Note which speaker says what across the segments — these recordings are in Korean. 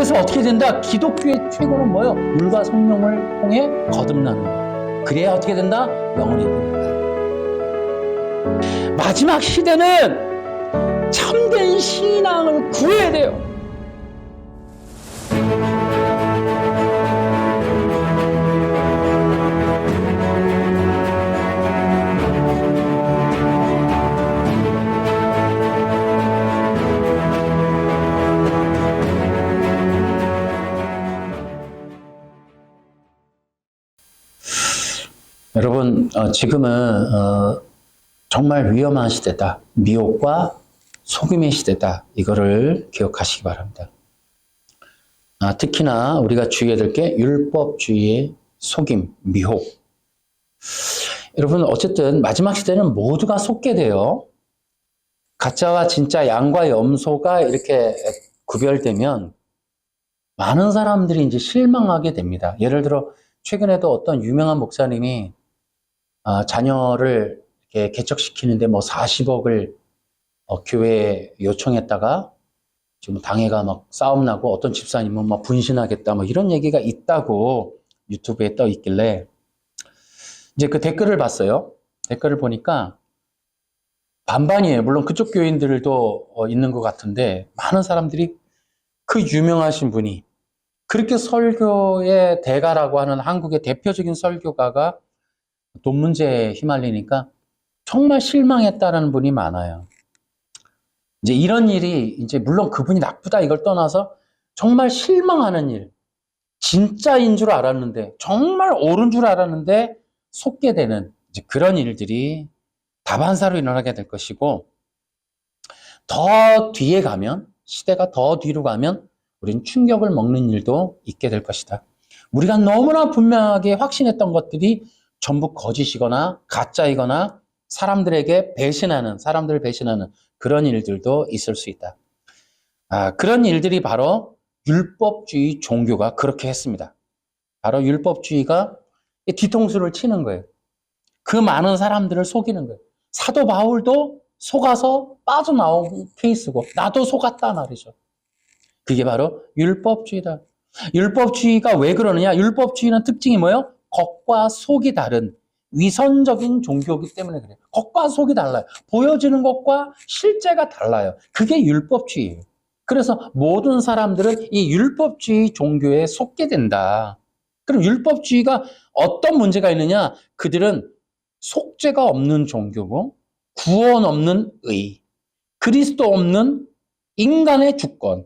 Speaker 1: 그래서 어떻게 된다? 기독교의 최고는 뭐예요? 물과 성령을 통해 거듭나는 거예요. 그래야 어떻게 된다? 영원히 된다. 마지막 시대는 참된 신앙을 구해야 돼요. 여러분, 지금은 정말 위험한 시대다. 미혹과 속임의 시대다. 이거를 기억하시기 바랍니다. 특히나 우리가 주의해야 될 게 율법주의의 속임, 미혹. 여러분, 어쨌든 마지막 시대는 모두가 속게 돼요. 가짜와 진짜, 양과 염소가 이렇게 구별되면 많은 사람들이 이제 실망하게 됩니다. 예를 들어 최근에도 어떤 유명한 목사님이 자녀를 이렇게 개척시키는데 뭐 40억을 교회에 요청했다가 지금 당회가 막 싸움 나고 어떤 집사님은 막 분신하겠다 뭐 이런 얘기가 있다고 유튜브에 떠 있길래 이제 그 댓글을 봤어요. 댓글을 보니까 반반이에요. 물론 그쪽 교인들도 있는 것 같은데 많은 사람들이 그 유명하신 분이 그렇게 설교의 대가라고 하는 한국의 대표적인 설교가가 돈 문제에 휘말리니까 정말 실망했다는 분이 많아요. 이제 이런 일이 이제 물론 그분이 나쁘다 이걸 떠나서 정말 실망하는 일, 진짜인 줄 알았는데 정말 옳은 줄 알았는데 속게 되는 이제 그런 일들이 다반사로 일어나게 될 것이고 더 뒤에 가면 시대가 더 뒤로 가면 우리는 충격을 먹는 일도 있게 될 것이다. 우리가 너무나 분명하게 확신했던 것들이 전부 거짓이거나 가짜이거나 사람들을 배신하는 그런 일들도 있을 수 있다. 그런 일들이 바로 율법주의 종교가 그렇게 했습니다. 바로 율법주의가 뒤통수를 치는 거예요. 그 많은 사람들을 속이는 거예요. 사도 바울도 속아서 빠져나온 케이스고 나도 속았다 말이죠. 그게 바로 율법주의다. 율법주의가 왜 그러느냐? 율법주의는 특징이 뭐예요? 겉과 속이 다른 위선적인 종교이기 때문에 그래요. 겉과 속이 달라요. 보여지는 것과 실제가 달라요. 그게 율법주의예요. 그래서 모든 사람들은 이 율법주의 종교에 속게 된다. 그럼 율법주의가 어떤 문제가 있느냐? 그들은 속죄가 없는 종교고 구원 없는 의, 그리스도 없는 인간의 주권,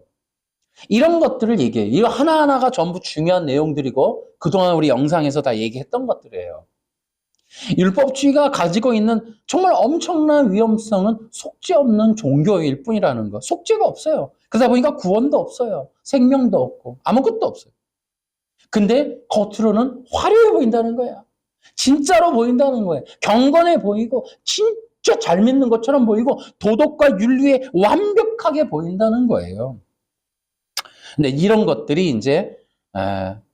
Speaker 1: 이런 것들을 얘기해요. 이 하나하나가 전부 중요한 내용들이고 그동안 우리 영상에서 다 얘기했던 것들이에요. 율법주의가 가지고 있는 정말 엄청난 위험성은 속죄 없는 종교일 뿐이라는 거. 속죄가 없어요. 그러다 보니까 구원도 없어요. 생명도 없고 아무것도 없어요. 근데 겉으로는 화려해 보인다는 거야. 진짜로 보인다는 거예요. 경건해 보이고 진짜 잘 믿는 것처럼 보이고 도덕과 윤리에 완벽하게 보인다는 거예요. 근데 이런 것들이 이제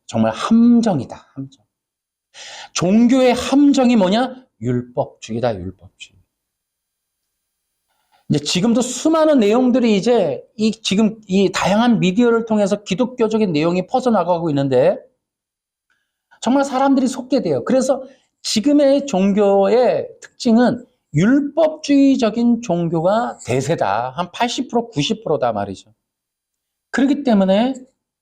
Speaker 1: 정말 함정이다. 함정. 종교의 함정이 뭐냐? 율법주의다. 율법주의. 이제 지금도 수많은 내용들이 이제 지금 이 다양한 미디어를 통해서 기독교적인 내용이 퍼져나가고 있는데 정말 사람들이 속게 돼요. 그래서 지금의 종교의 특징은 율법주의적인 종교가 대세다. 한 80%, 90%다 말이죠. 그렇기 때문에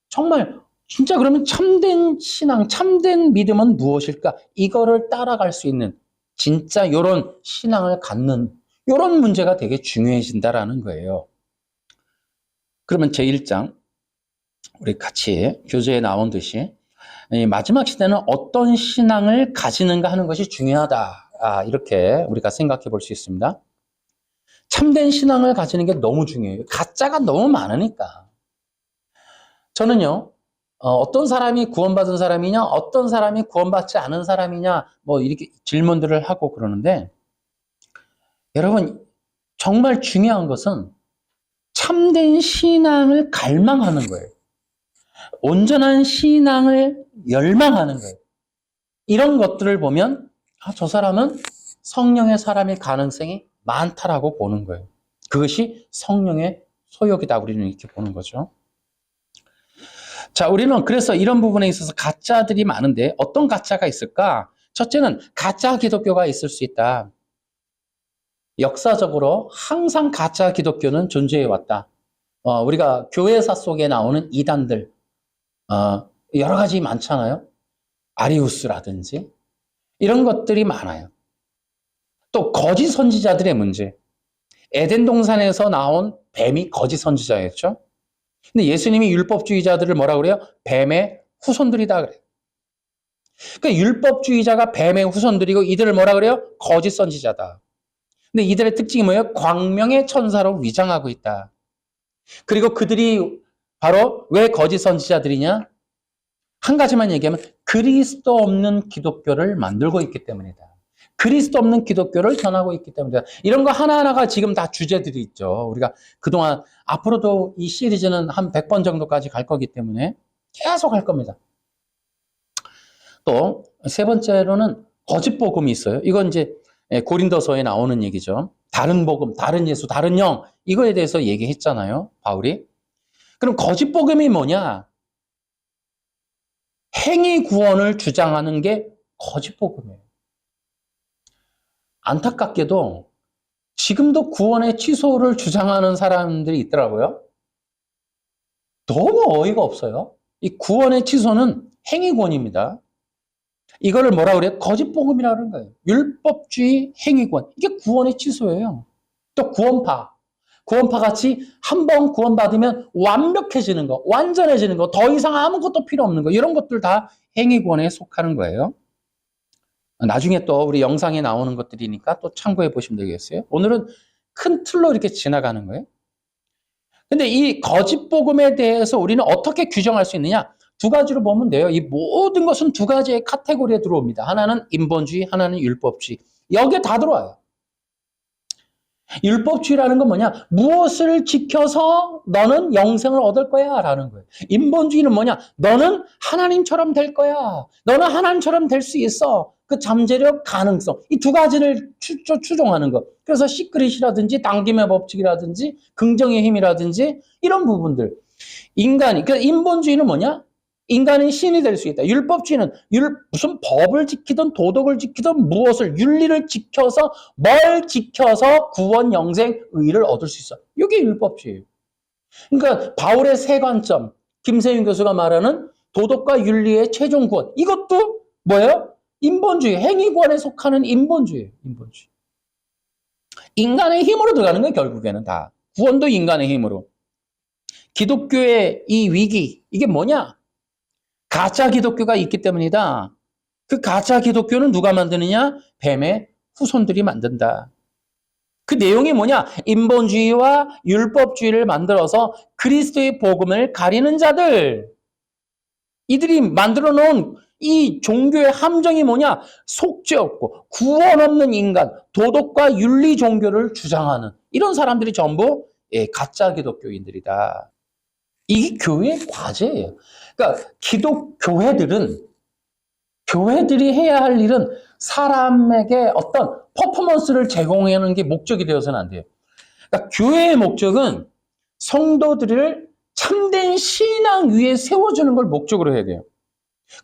Speaker 1: 정말 진짜 그러면 참된 신앙, 참된 믿음은 무엇일까? 이거를 따라갈 수 있는 진짜 이런 신앙을 갖는 이런 문제가 되게 중요해진다라는 거예요. 그러면 제1장 우리 같이 교재에 나온 듯이 마지막 시대는 어떤 신앙을 가지는가 하는 것이 중요하다. 이렇게 우리가 생각해 볼 수 있습니다. 참된 신앙을 가지는 게 너무 중요해요. 가짜가 너무 많으니까. 저는요, 어떤 사람이 구원받은 사람이냐, 어떤 사람이 구원받지 않은 사람이냐, 뭐 이렇게 질문들을 하고 그러는데, 여러분, 정말 중요한 것은 참된 신앙을 갈망하는 거예요. 온전한 신앙을 열망하는 거예요. 이런 것들을 보면, 저 사람은 성령의 사람일 가능성이 많다라고 보는 거예요. 그것이 성령의 소욕이다. 우리는 이렇게 보는 거죠. 자, 우리는 그래서 이런 부분에 있어서 가짜들이 많은데 어떤 가짜가 있을까? 첫째는 가짜 기독교가 있을 수 있다. 역사적으로 항상 가짜 기독교는 존재해 왔다. 우리가 교회사 속에 나오는 이단들, 여러 가지 많잖아요. 아리우스라든지 이런 것들이 많아요. 또 거짓 선지자들의 문제. 에덴 동산에서 나온 뱀이 거짓 선지자였죠. 근데 예수님이 율법주의자들을 뭐라 그래요? 뱀의 후손들이다 그래요. 그러니까 율법주의자가 뱀의 후손들이고 이들을 뭐라 그래요? 거짓 선지자다. 근데 이들의 특징이 뭐예요? 광명의 천사로 위장하고 있다. 그리고 그들이 바로 왜 거짓 선지자들이냐? 한 가지만 얘기하면 그리스도 없는 기독교를 만들고 있기 때문이다. 그리스도 없는 기독교를 전하고 있기 때문이다. 이런 거 하나하나가 지금 다 주제들이 있죠. 우리가 그동안 앞으로도 이 시리즈는 한 100번 정도까지 갈 거기 때문에 계속 할 겁니다. 또 세 번째로는 거짓 복음이 있어요. 이건 이제 고린도서에 나오는 얘기죠. 다른 복음, 다른 예수, 다른 영 이거에 대해서 얘기했잖아요. 바울이. 그럼 거짓 복음이 뭐냐? 행위 구원을 주장하는 게 거짓 복음이에요. 안타깝게도 지금도 구원의 취소를 주장하는 사람들이 있더라고요. 너무 어이가 없어요. 이 구원의 취소는 행위 구원입니다. 이거를 뭐라 그래요? 거짓 복음이라고 하는 거예요. 율법주의 행위 구원. 이게 구원의 취소예요. 또 구원파. 구원파 같이 한 번 구원받으면 완벽해지는 거, 완전해지는 거, 더 이상 아무것도 필요 없는 거, 이런 것들 다 행위 구원에 속하는 거예요. 나중에 또 우리 영상에 나오는 것들이니까 또 참고해 보시면 되겠어요. 오늘은 큰 틀로 이렇게 지나가는 거예요. 근데 이 거짓 복음에 대해서 우리는 어떻게 규정할 수 있느냐? 두 가지로 보면 돼요. 이 모든 것은 두 가지의 카테고리에 들어옵니다. 하나는 인본주의, 하나는 율법주의. 여기에 다 들어와요. 율법주의라는 건 뭐냐? 무엇을 지켜서 너는 영생을 얻을 거야 라는 거예요. 인본주의는 뭐냐? 너는 하나님처럼 될 거야. 너는 하나님처럼 될 수 있어. 그 잠재력, 가능성. 이 두 가지를 추종하는 거. 그래서 시크릿이라든지 당김의 법칙이라든지 긍정의 힘이라든지 이런 부분들. 인간이, 그러니까 인본주의는 뭐냐? 인간이 신이 될 수 있다. 율법주의는 무슨 법을 지키든 도덕을 지키든 무엇을 윤리를 지켜서 뭘 지켜서 구원, 영생, 의를 얻을 수 있어. 이게 율법주의예요. 그러니까 바울의 세 관점, 김세윤 교수가 말하는 도덕과 윤리의 최종 구원. 이것도 뭐예요? 인본주의, 행위구원에 속하는 인본주의예요. 인본주의. 인간의 힘으로 들어가는 거예요. 결국에는 다. 구원도 인간의 힘으로. 기독교의 이 위기, 이게 뭐냐? 가짜 기독교가 있기 때문이다. 그 가짜 기독교는 누가 만드느냐? 뱀의 후손들이 만든다. 그 내용이 뭐냐? 인본주의와 율법주의를 만들어서 그리스도의 복음을 가리는 자들. 이들이 만들어 놓은 이 종교의 함정이 뭐냐? 속죄 없고 구원 없는 인간, 도덕과 윤리 종교를 주장하는 이런 사람들이 전부 가짜 기독교인들이다. 이게 교회의 과제예요. 그러니까 교회들이 해야 할 일은 사람에게 어떤 퍼포먼스를 제공하는 게 목적이 되어서는 안 돼요. 그러니까 교회의 목적은 성도들을 참된 신앙 위에 세워주는 걸 목적으로 해야 돼요.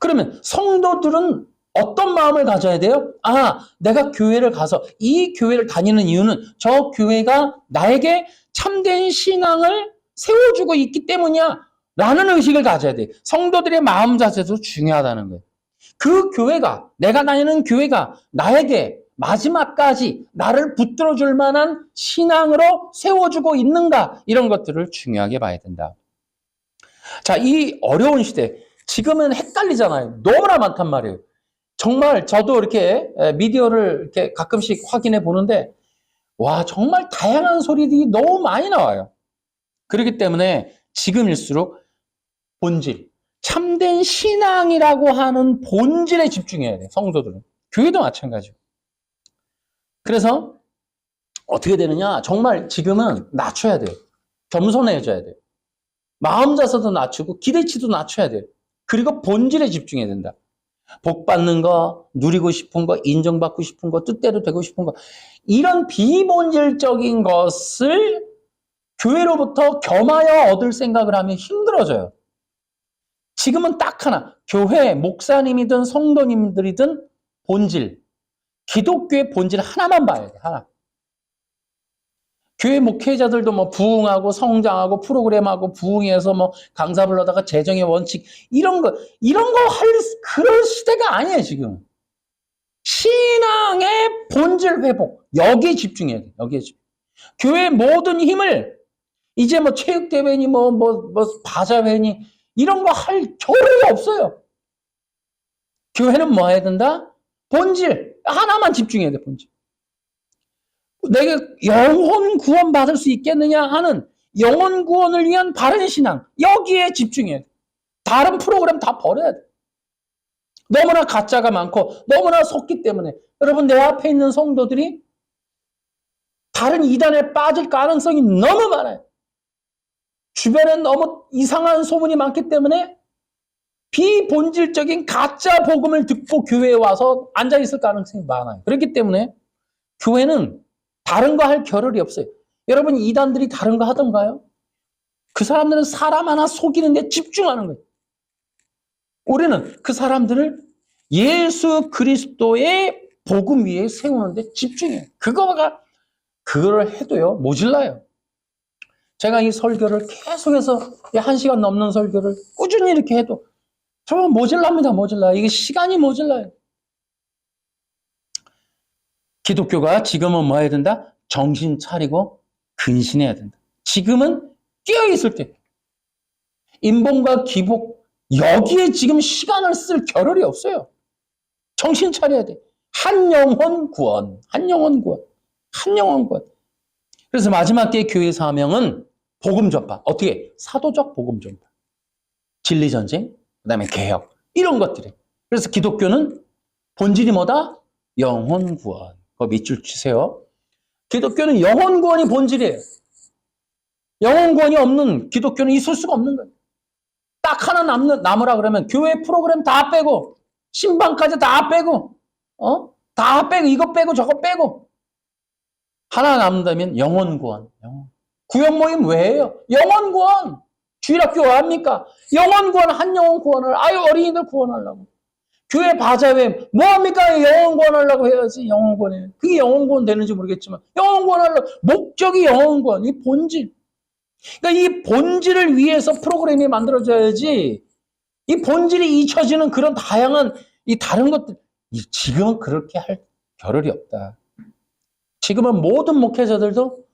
Speaker 1: 그러면 성도들은 어떤 마음을 가져야 돼요? 내가 교회를 가서 이 교회를 다니는 이유는 저 교회가 나에게 참된 신앙을 세워주고 있기 때문이야 라는 의식을 가져야 돼. 성도들의 마음 자세도 중요하다는 거예요. 그 교회가, 내가 다니는 교회가 나에게 마지막까지 나를 붙들어줄 만한 신앙으로 세워주고 있는가, 이런 것들을 중요하게 봐야 된다. 자, 이 어려운 시대, 지금은 헷갈리잖아요. 너무나 많단 말이에요. 정말 저도 이렇게 미디어를 이렇게 가끔씩 확인해 보는데, 와, 정말 다양한 소리들이 너무 많이 나와요. 그렇기 때문에 지금일수록 본질, 참된 신앙이라고 하는 본질에 집중해야 돼요. 성도들은. 교회도 마찬가지고. 그래서 어떻게 되느냐? 정말 지금은 낮춰야 돼요. 겸손해져야 돼요. 마음 자세도 낮추고 기대치도 낮춰야 돼요. 그리고 본질에 집중해야 된다. 복 받는 거, 누리고 싶은 거, 인정받고 싶은 거, 뜻대로 되고 싶은 거, 이런 비본질적인 것을 교회로부터 겸하여 얻을 생각을 하면 힘들어져요. 지금은 딱 하나, 교회 목사님이든 성도님들이든 본질, 기독교의 본질 하나만 봐야 돼, 하나. 교회 목회자들도 뭐 부흥하고 성장하고 프로그램하고 부흥해서 뭐 강사 불러다가 재정의 원칙 이런 거 할 그런 시대가 아니에요, 지금. 신앙의 본질 회복. 여기에 집중해야 돼. 여기에 집중. 교회의 모든 힘을 이제 뭐 체육대회니 뭐 바자회니 이런 거 할 겨를이 없어요. 교회는 뭐 해야 된다? 본질. 하나만 집중해야 돼, 본질. 내가 영혼 구원 받을 수 있겠느냐 하는 영혼 구원을 위한 바른 신앙. 여기에 집중해야 돼. 다른 프로그램 다 버려야 돼. 너무나 가짜가 많고 너무나 속기 때문에 여러분 내 앞에 있는 성도들이 다른 이단에 빠질 가능성이 너무 많아요. 주변에 너무 이상한 소문이 많기 때문에 비본질적인 가짜 복음을 듣고 교회에 와서 앉아있을 가능성이 많아요. 그렇기 때문에 교회는 다른 거 할 겨를이 없어요. 여러분 이단들이 다른 거 하던가요? 그 사람들은 사람 하나 속이는 데 집중하는 거예요. 우리는 그 사람들을 예수 그리스도의 복음 위에 세우는데 집중해요. 그거를 해도요, 모질라요. 제가 이 설교를 계속해서 1시간 넘는 설교를 꾸준히 이렇게 해도 정말 모질랍니다, 모질라요. 이게 시간이 모질라요. 기독교가 지금은 뭐 해야 된다? 정신 차리고 근신해야 된다. 지금은 깨어있을 때. 인본과 기복, 여기에 지금 시간을 쓸 겨를이 없어요. 정신 차려야 돼. 한 영혼 구원, 한 영혼 구원, 한 영혼 구원. 그래서 마지막 때의 교회 사명은 복음 전파. 어떻게? 사도적 복음 전파. 진리 전쟁, 그다음에 개혁. 이런 것들이. 그래서 기독교는 본질이 뭐다? 영혼 구원. 그거 밑줄 치세요. 기독교는 영혼 구원이 본질이에요. 영혼 구원이 없는 기독교는 있을 수가 없는 거예요. 딱 하나 남으라 그러면 교회 프로그램 다 빼고 신방까지 다 빼고 다 빼고 이거 빼고 저거 빼고 하나 남는다면 영혼 구원. 구역 모임 왜 해요? 영혼 구원. 주일학교 왜 합니까? 영혼 구원, 한 영혼 구원을 어린이들 구원하려고. 교회 바자회 뭐 합니까? 영혼 구원하려고 해야지. 영혼 구원해. 그게 영혼 구원 되는지 모르겠지만 영혼 구원하려고. 목적이 영혼 구원. 이 본질. 그러니까 이 본질을 위해서 프로그램이 만들어져야지. 이 본질이 잊혀지는 그런 다양한 이 다른 것들. 지금은 그렇게 할 겨를이 없다. 지금은 모든 목회자들도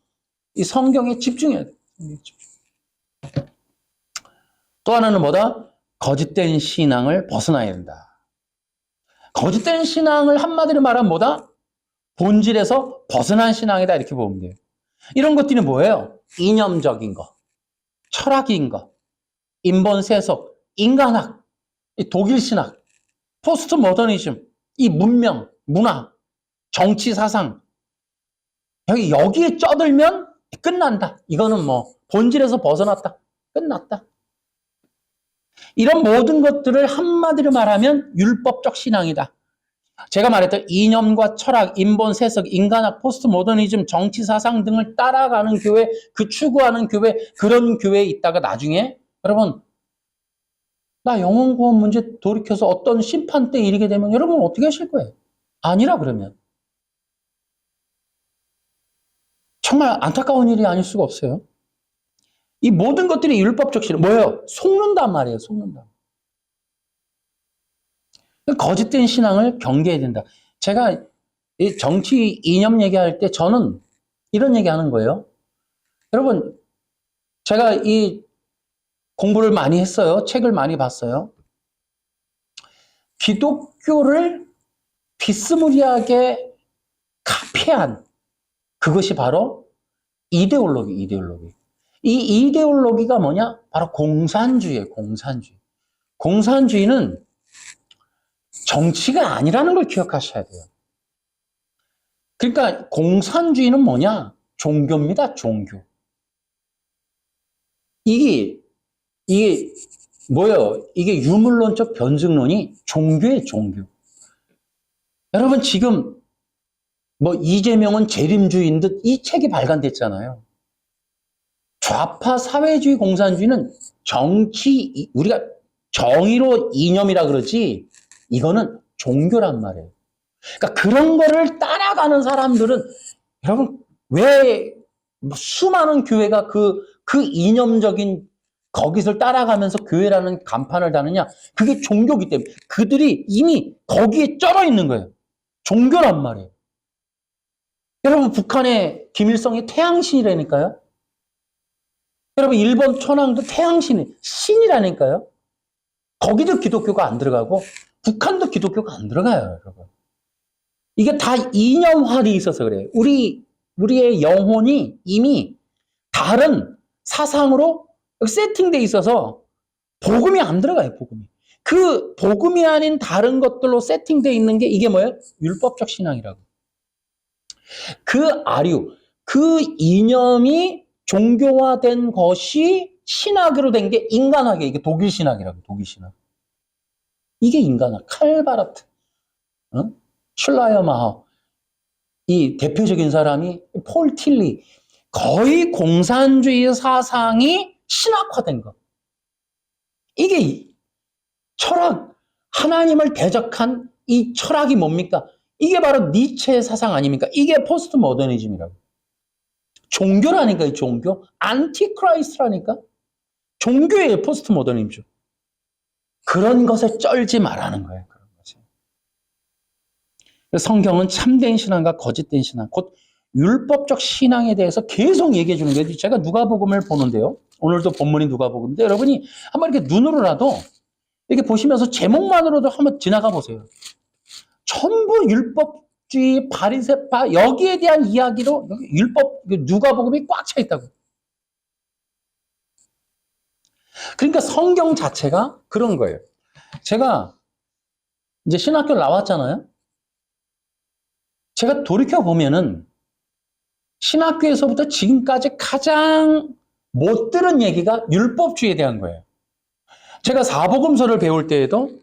Speaker 1: 이 성경에 집중해야 돼. 또 하나는 뭐다? 거짓된 신앙을 벗어나야 된다. 거짓된 신앙을 한마디로 말하면 뭐다? 본질에서 벗어난 신앙이다 이렇게 보면 돼요. 이런 것들이 뭐예요? 이념적인 거, 철학인 거, 인본세속, 인간학, 독일 신학, 포스트 모더니즘, 이 문명, 문화, 정치 사상 여기에 쩌들면 끝난다. 이거는 뭐 본질에서 벗어났다. 끝났다. 이런 모든 것들을 한마디로 말하면 율법적 신앙이다. 제가 말했던 이념과 철학, 인본, 세속, 인간학, 포스트 모더니즘, 정치 사상 등을 따라가는 교회, 그 추구하는 교회, 그런 교회에 있다가 나중에 여러분 나 영혼 구원 문제 돌이켜서 어떤 심판 때 이르게 되면 여러분 어떻게 하실 거예요? 아니라 그러면 정말 안타까운 일이 아닐 수가 없어요. 이 모든 것들이 율법적 신앙 뭐예요? 속는단 말이에요. 속는다. 거짓된 신앙을 경계해야 된다. 제가 이 정치 이념 얘기할 때 저는 이런 얘기하는 거예요. 여러분 제가 이 공부를 많이 했어요. 책을 많이 봤어요. 기독교를 비스무리하게 카피한 그것이 바로 이데올로기. 이 이데올로기가 뭐냐? 바로 공산주의예요. 공산주의는 정치가 아니라는 걸 기억하셔야 돼요. 그러니까 공산주의는 뭐냐? 종교입니다. 종교. 이게 뭐예요? 이게 유물론적 변증론이 종교예요. 종교. 여러분 지금 뭐 이재명은 재림주의인 듯 이 책이 발간됐잖아요. 좌파 사회주의 공산주의는 정치, 우리가 정의로 이념이라 그러지 이거는 종교란 말이에요. 그러니까 그런 거를 따라가는 사람들은 여러분 왜 수많은 교회가 그 이념적인 거기서 따라가면서 교회라는 간판을 다느냐? 그게 종교기 때문에 그들이 이미 거기에 쩔어 있는 거예요. 종교란 말이에요. 여러분 북한의 김일성이 태양신이라니까요. 여러분 일본 천황도 태양신이 신이라니까요. 거기도 기독교가 안 들어가고 북한도 기독교가 안 들어가요, 여러분. 이게 다 이념화돼 있어서 그래요. 우리의 영혼이 이미 다른 사상으로 세팅돼 있어서 복음이 안 들어가요, 복음이. 그 복음이 아닌 다른 것들로 세팅돼 있는 게 이게 뭐예요? 율법적 신앙이라고. 그 아류, 그 이념이 종교화된 것이 신학으로 된 게 인간학이에요. 이게 독일 신학이라고, 독일 신학. 이게 인간학. 칼바르트, 슐라이어마허, 이 대표적인 사람이 폴 틸리. 거의 공산주의 사상이 신학화된 거. 이게 철학, 하나님을 대적한 이 철학이 뭡니까? 이게 바로 니체의 사상 아닙니까? 이게 포스트 모더니즘이라고. 종교라니까, 이 종교. 안티크라이스트라니까. 종교예요, 포스트 모더니즘. 그런 것에 쩔지 말라는 거예요. 그런 것에. 성경은 참된 신앙과 거짓된 신앙, 곧 율법적 신앙에 대해서 계속 얘기해 주는 거예요. 제가 누가복음을 보는데요. 오늘도 본문이 누가복음인데 여러분이 한번 이렇게 눈으로라도 이렇게 보시면서 제목만으로도 한번 지나가 보세요. 전부 율법주의, 바리새파 여기에 대한 이야기로 율법 누가복음이 꽉 차 있다고. 그러니까 성경 자체가 그런 거예요. 제가 이제 신학교 나왔잖아요. 제가 돌이켜 보면은 신학교에서부터 지금까지 가장 못 들은 얘기가 율법주의에 대한 거예요. 제가 사복음서를 배울 때에도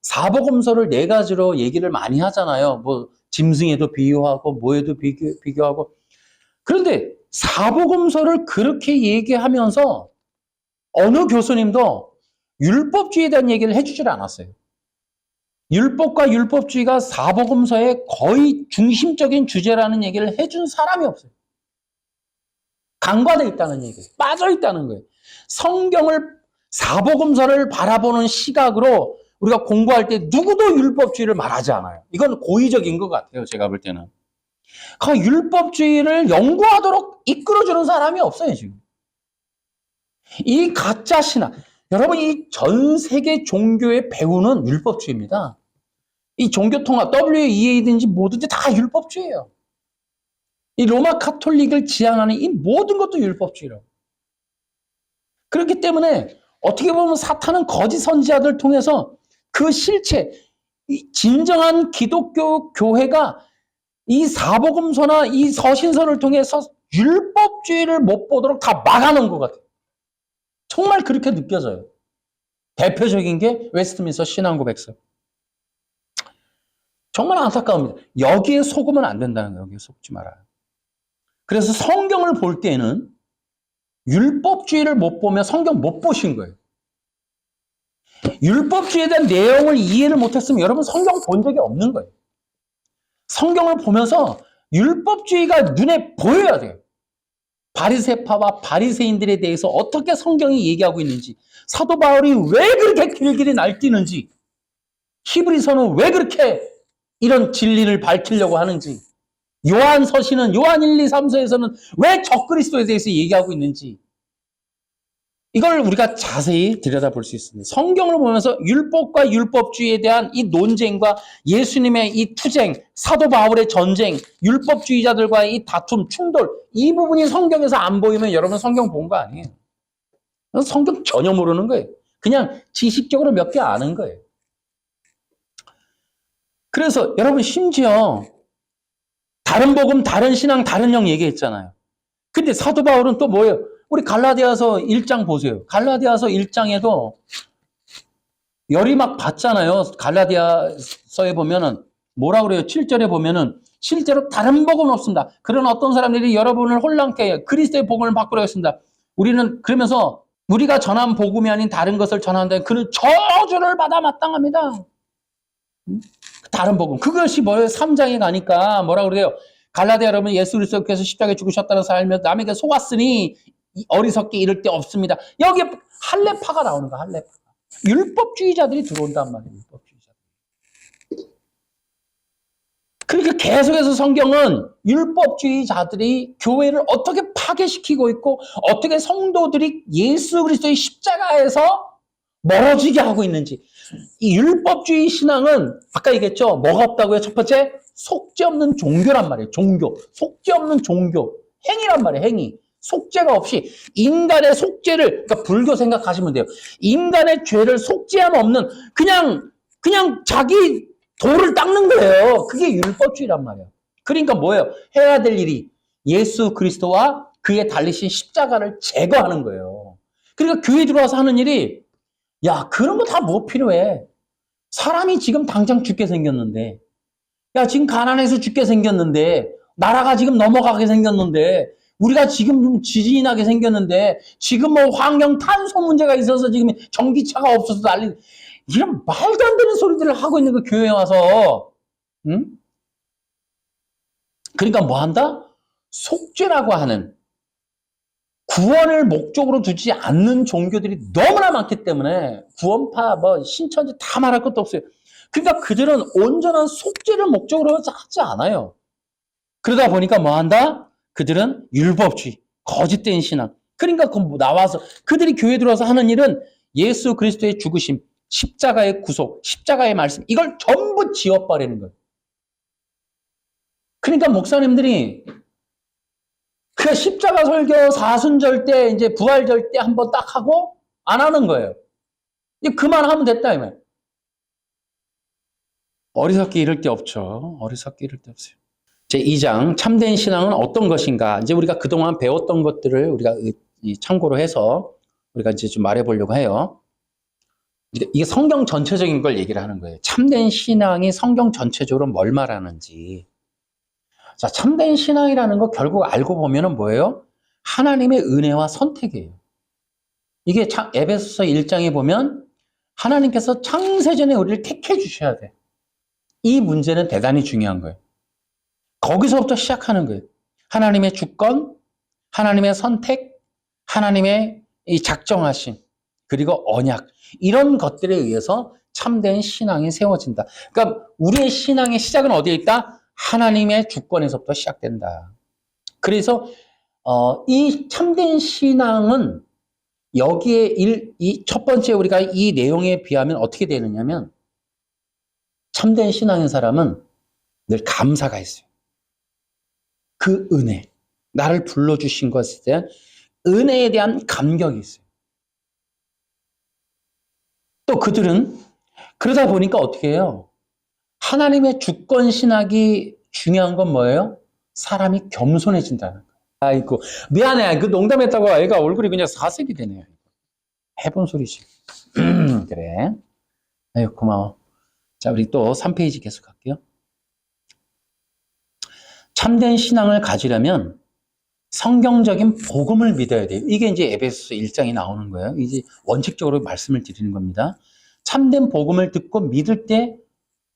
Speaker 1: 사복음서를 네 가지로 얘기를 많이 하잖아요. 짐승에도 비유하고 뭐에도 비교하고. 그런데 사복음서를 그렇게 얘기하면서 어느 교수님도 율법주의에 대한 얘기를 해주질 않았어요. 율법과 율법주의가 사복음서의 거의 중심적인 주제라는 얘기를 해준 사람이 없어요. 간과되어 있다는 얘기예요. 빠져 있다는 거예요. 사복음서를 바라보는 시각으로 우리가 공부할 때 누구도 율법주의를 말하지 않아요. 이건 고의적인 것 같아요. 제가 볼 때는. 그 율법주의를 연구하도록 이끌어주는 사람이 없어요, 지금. 이 가짜 신학. 여러분, 이 전 세계 종교의 배후는 율법주의입니다. 이 종교통합, WEA든지 뭐든지 다 율법주의예요. 이 로마 카톨릭을 지향하는 이 모든 것도 율법주의라고. 그렇기 때문에 어떻게 보면 사탄은 거짓 선지자들 통해서 그 실체, 이 진정한 기독교 교회가 이 사복음서나 이 서신서를 통해서 율법주의를 못 보도록 다 막아놓은 것 같아요. 정말 그렇게 느껴져요. 대표적인 게 웨스트민스터 신앙고백서. 정말 안타까웁니다. 여기에 속으면 안 된다는 거예요. 여기에 속지 말아요. 그래서 성경을 볼 때는 율법주의를 못 보면 성경 못 보신 거예요. 율법주의에 대한 내용을 이해를 못했으면 여러분 성경 본 적이 없는 거예요. 성경을 보면서 율법주의가 눈에 보여야 돼요. 바리새파와 바리새인들에 대해서 어떻게 성경이 얘기하고 있는지, 사도 바울이 왜 그렇게 길길이 날뛰는지, 히브리서는 왜 그렇게 이런 진리를 밝히려고 하는지, 요한 1, 2, 3서에서는 왜 적그리스도에 대해서 얘기하고 있는지, 이걸 우리가 자세히 들여다볼 수 있습니다. 성경을 보면서 율법과 율법주의에 대한 이 논쟁과 예수님의 이 투쟁, 사도 바울의 전쟁, 율법주의자들과의 이 다툼, 충돌, 이 부분이 성경에서 안 보이면 여러분 성경 본 거 아니에요. 성경 전혀 모르는 거예요. 그냥 지식적으로 몇 개 아는 거예요. 그래서 여러분 심지어 다른 복음, 다른 신앙, 다른 영 얘기했잖아요. 근데 사도 바울은 또 뭐예요? 우리 갈라디아서 1장 보세요. 갈라디아서 1장에도 열이 막 받잖아요. 갈라디아서에 보면은 뭐라 그래요? 7절에 보면은 실제로 다른 복음은 없습니다. 그런 어떤 사람들이 여러분을 혼란케 해요. 그리스도의 복음을 바꾸려 했습니다. 우리는 그러면서 우리가 전한 복음이 아닌 다른 것을 전한다면 그는 저주를 받아 마땅합니다. 다른 복음. 그것이 뭐예요? 3장에 가니까 뭐라 그래요? 갈라디아 여러분 예수 그리스도께서 십자가에 죽으셨다는 것을 알며 남에게 속았으니 어리석게 이를 데 없습니다. 여기 할례파가 나오는 거야. 할례파. 율법주의자들이 들어온단 말이에요. 율법주의자. 그러니까 계속해서 성경은 율법주의자들이 교회를 어떻게 파괴시키고 있고 어떻게 성도들이 예수 그리스도의 십자가에서 멀어지게 하고 있는지. 이 율법주의 신앙은 아까 얘기했죠. 뭐가 없다고요? 첫 번째, 속죄 없는 종교란 말이에요. 종교. 속죄 없는 종교. 행위란 말이에요. 행위. 속죄가 없이 인간의 속죄를, 그러니까 불교 생각하시면 돼요. 인간의 죄를 속죄함 없는 그냥 자기 돌을 닦는 거예요. 그게 율법주의란 말이에요. 그러니까 뭐예요? 해야 될 일이 예수 그리스도와 그의 달리신 십자가를 제거하는 거예요. 그러니까 교회 들어와서 하는 일이 야, 그런 거 다 뭐 필요해? 사람이 지금 당장 죽게 생겼는데, 야, 지금 가난해서 죽게 생겼는데, 나라가 지금 넘어가게 생겼는데, 우리가 지금 좀 지진이 나게 생겼는데, 지금 뭐 환경 탄소 문제가 있어서 지금 전기차가 없어서 이런 말도 안 되는 소리들을 하고 있는 거 교회에 와서, 응? 그러니까 뭐 한다? 속죄라고 하는 구원을 목적으로 두지 않는 종교들이 너무나 많기 때문에 구원파, 뭐 신천지 다 말할 것도 없어요. 그러니까 그들은 온전한 속죄를 목적으로 하지 않아요. 그러다 보니까 뭐 한다? 그들은 율법주의, 거짓된 신앙. 그러니까 나와서 그들이 교회에 들어와서 하는 일은 예수 그리스도의 죽으심, 십자가의 구속, 십자가의 말씀 이걸 전부 지워버리는 거예요. 그러니까 목사님들이 그 십자가 설교 사순절 때 이제 부활절 때 한번 딱 하고 안 하는 거예요. 이제 그만하면 됐다 이 말. 어리석게 이를 데 없죠. 어리석게 이를 데 없어요. 제 2장 참된 신앙은 어떤 것인가? 이제 우리가 그동안 배웠던 것들을 우리가 참고로 해서 우리가 이제 좀 말해보려고 해요. 이게 성경 전체적인 걸 얘기를 하는 거예요. 참된 신앙이 성경 전체적으로 뭘 말하는지. 자, 참된 신앙이라는 거 결국 알고 보면은 뭐예요? 하나님의 은혜와 선택이에요. 이게 에베소서 1장에 보면 하나님께서 창세전에 우리를 택해 주셔야 돼. 이 문제는 대단히 중요한 거예요. 거기서부터 시작하는 거예요. 하나님의 주권, 하나님의 선택, 하나님의 이 작정하심, 그리고 언약 이런 것들에 의해서 참된 신앙이 세워진다. 그러니까 우리의 신앙의 시작은 어디에 있다? 하나님의 주권에서부터 시작된다. 그래서 이 참된 신앙은 여기에 이 첫 번째 우리가 이 내용에 비하면 어떻게 되느냐면 참된 신앙인 사람은 늘 감사가 있어요. 그 은혜, 나를 불러주신 것에 대한 은혜에 대한 감격이 있어요. 또 그들은 그러다 보니까 어떻게 해요? 하나님의 주권 신학이 중요한 건 뭐예요? 사람이 겸손해진다는 거예요. 아이고, 미안해. 그 농담했다고 애가 얼굴이 그냥 사색이 되네요. 해본 소리지. 그래. 아유, 고마워. 자, 우리 또 3페이지 계속 갈게요. 참된 신앙을 가지려면 성경적인 복음을 믿어야 돼요. 이게 이제 에베소서 1장에 나오는 거예요. 이제 원칙적으로 말씀을 드리는 겁니다. 참된 복음을 듣고 믿을 때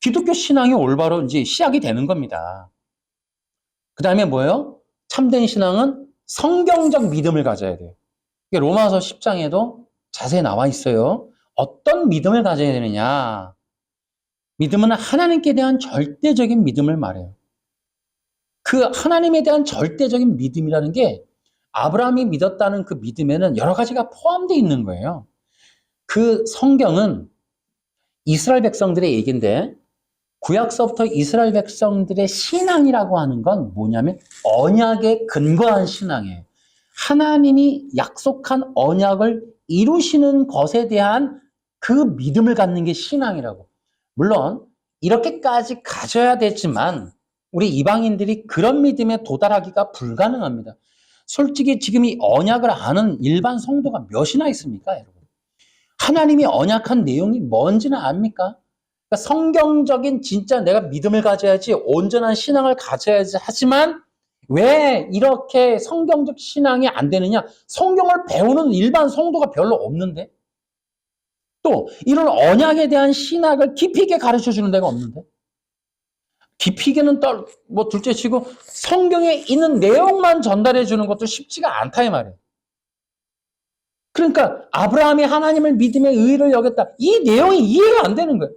Speaker 1: 기독교 신앙이 올바로 이제 시작이 되는 겁니다. 그 다음에 뭐예요? 참된 신앙은 성경적 믿음을 가져야 돼요. 이게 로마서 10장에도 자세히 나와 있어요. 어떤 믿음을 가져야 되느냐? 믿음은 하나님께 대한 절대적인 믿음을 말해요. 그 하나님에 대한 절대적인 믿음이라는 게 아브라함이 믿었다는 그 믿음에는 여러 가지가 포함되어 있는 거예요. 그 성경은 이스라엘 백성들의 얘기인데 구약서부터 이스라엘 백성들의 신앙이라고 하는 건 뭐냐면 언약에 근거한 신앙이에요. 하나님이 약속한 언약을 이루시는 것에 대한 그 믿음을 갖는 게 신앙이라고. 물론 이렇게까지 가져야 되지만 우리 이방인들이 그런 믿음에 도달하기가 불가능합니다. 솔직히 지금 이 언약을 아는 일반 성도가 몇이나 있습니까, 여러분? 하나님이 언약한 내용이 뭔지는 압니까? 그러니까 성경적인 진짜 내가 믿음을 가져야지 온전한 신앙을 가져야지 하지만 왜 이렇게 성경적 신앙이 안 되느냐? 성경을 배우는 일반 성도가 별로 없는데? 또 이런 언약에 대한 신학을 깊이 있게 가르쳐 주는 데가 없는데? 깊이 있게는 뭐 둘째 치고 성경에 있는 내용만 전달해 주는 것도 쉽지가 않다 이 말이에요. 그러니까 아브라함이 하나님을 믿음의 의를 여겼다. 이 내용이 이해가 안 되는 거예요.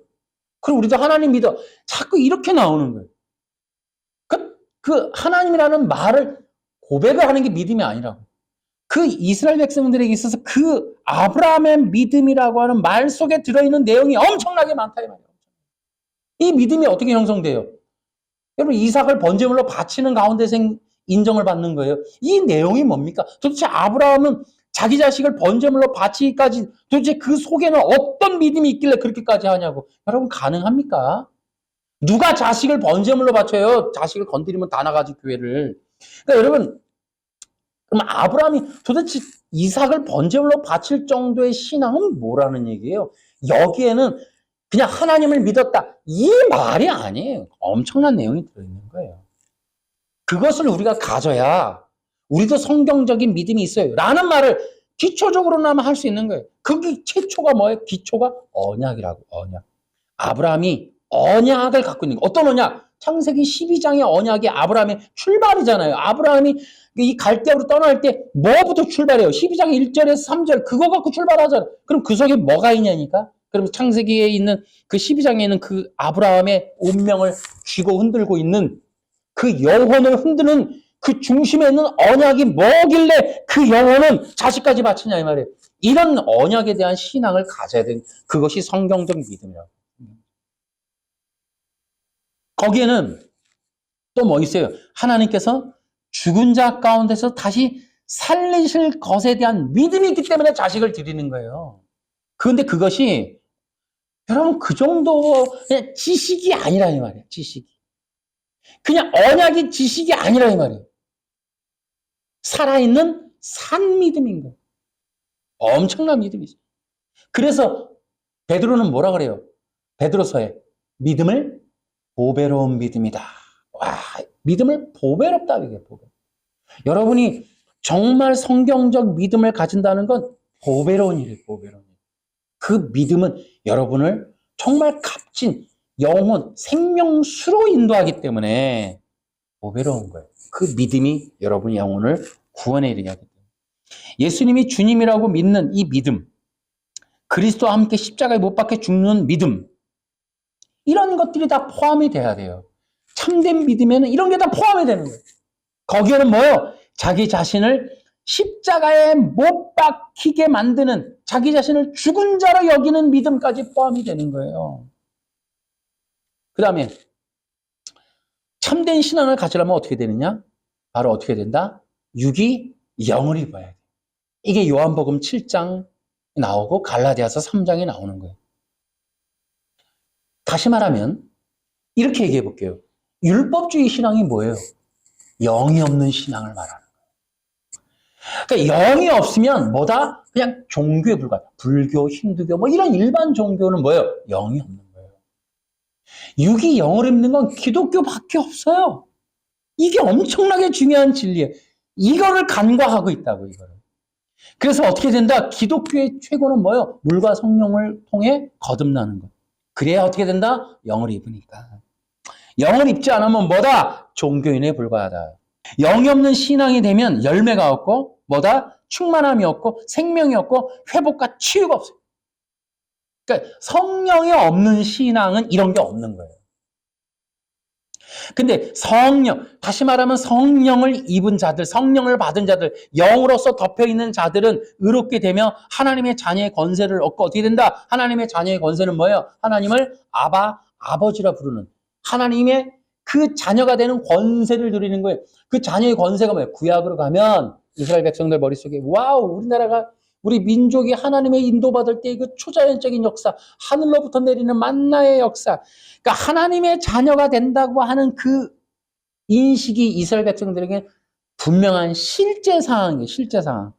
Speaker 1: 그럼 우리도 하나님 믿어. 자꾸 이렇게 나오는 거예요. 그 하나님이라는 말을 고백을 하는 게 믿음이 아니라고. 그 이스라엘 백성들에게 있어서 그 아브라함의 믿음이라고 하는 말 속에 들어있는 내용이 엄청나게 많다 이 말이에요. 이 믿음이 어떻게 형성돼요? 여러분 이삭을 번제물로 바치는 가운데서 인정을 받는 거예요. 이 내용이 뭡니까? 도대체 아브라함은 자기 자식을 번제물로 바치기까지 도대체 그 속에는 어떤 믿음이 있길래 그렇게까지 하냐고. 여러분 가능합니까? 누가 자식을 번제물로 바쳐요? 자식을 건드리면 다 나가지 교회를. 그러니까 여러분 그럼 아브라함이 도대체 이삭을 번제물로 바칠 정도의 신앙은 뭐라는 얘기예요? 여기에는 그냥 하나님을 믿었다. 이 말이 아니에요. 엄청난 내용이 들어있는 거예요. 그것을 우리가 가져야 우리도 성경적인 믿음이 있어요. 라는 말을 기초적으로나마 할 수 있는 거예요. 그게 최초가 뭐예요? 기초가 언약이라고. 언약. 아브라함이 언약을 갖고 있는 거. 어떤 언약? 창세기 12장의 언약이 아브라함의 출발이잖아요. 아브라함이 이 갈대아로 떠날 때 뭐부터 출발해요? 12장 1절에서 3절 그거 갖고 출발하잖아요. 그럼 그 속에 뭐가 있냐니까? 그럼 창세기에 있는 그 12장에 있는 그 아브라함의 운명을 쥐고 흔들고 있는 그 영혼을 흔드는 그 중심에 있는 언약이 뭐길래 그 영혼은 자식까지 바치냐 이 말이에요. 이런 언약에 대한 신앙을 가져야 되는 그것이 성경적 믿음이라고. 거기에는 또 뭐 있어요? 하나님께서 죽은 자 가운데서 다시 살리실 것에 대한 믿음이 있기 때문에 자식을 드리는 거예요. 그런데 그것이 여러분 그 정도 그냥 지식이 아니라 이 말이에요. 지식이. 그냥 언약이 지식이 아니라 이 말이에요. 살아있는 산 믿음인 거예요. 엄청난 믿음이죠. 그래서 베드로는 뭐라 그래요? 베드로서에 믿음을 보배로운 믿음이다. 와, 믿음을 보배롭다 이게 보배. 여러분이 정말 성경적 믿음을 가진다는 건 보배로운 일이에요. 보배로운 일. 그 믿음은 여러분을 정말 값진 영혼, 생명수로 인도하기 때문에 보배로운 거예요. 그 믿음이 여러분의 영혼을 구원에 이르게 하기 때문에. 예수님이 주님이라고 믿는 이 믿음, 그리스도와 함께 십자가에 못 박혀 죽는 믿음, 이런 것들이 다 포함이 돼야 돼요. 참된 믿음에는 이런 게 다 포함이 되는 거예요. 거기에는 뭐예요? 자기 자신을 십자가에 못 박히게 만드는 자기 자신을 죽은 자로 여기는 믿음까지 포함이 되는 거예요. 그 다음에 참된 신앙을 가지려면 어떻게 되느냐? 바로 어떻게 된다? 육이 영을 입어야 돼. 이게 요한복음 7장 나오고 갈라디아서 3장에 나오는 거예요. 다시 말하면 이렇게 얘기해 볼게요. 율법주의 신앙이 뭐예요? 영이 없는 신앙을 말하는 거예요. 그러니까 영이 없으면 뭐다? 그냥 종교에 불과하다. 불교, 힌두교 뭐 이런 일반 종교는 뭐예요? 영이 없는 거예요. 육이 영을 입는 건 기독교밖에 없어요. 이게 엄청나게 중요한 진리예요. 이거를 간과하고 있다고 이거를. 그래서 어떻게 된다? 기독교의 최고는 뭐예요? 물과 성령을 통해 거듭나는 것. 그래야 어떻게 된다? 영을 입으니까. 영을 입지 않으면 뭐다? 종교인에 불과하다. 영이 없는 신앙이 되면 열매가 없고 뭐다? 충만함이 없고 생명이 없고 회복과 치유가 없어요. 그러니까 성령이 없는 신앙은 이런 게 없는 거예요. 근데 성령, 다시 말하면 성령을 입은 자들, 성령을 받은 자들, 영으로서 덮여있는 자들은 의롭게 되며 하나님의 자녀의 권세를 얻고 어떻게 된다? 하나님의 자녀의 권세는 뭐예요? 하나님을 아바, 아버지라 부르는 하나님의 그 자녀가 되는 권세를 누리는 거예요. 그 자녀의 권세가 뭐예요? 구약으로 가면 이스라엘 백성들 머릿속에 와우, 우리나라가 우리 민족이 하나님의 인도받을 때 그 초자연적인 역사, 하늘로부터 내리는 만나의 역사, 그러니까 하나님의 자녀가 된다고 하는 그 인식이 이스라엘 백성들에게 분명한 실제 상황이에요. 실제 상황.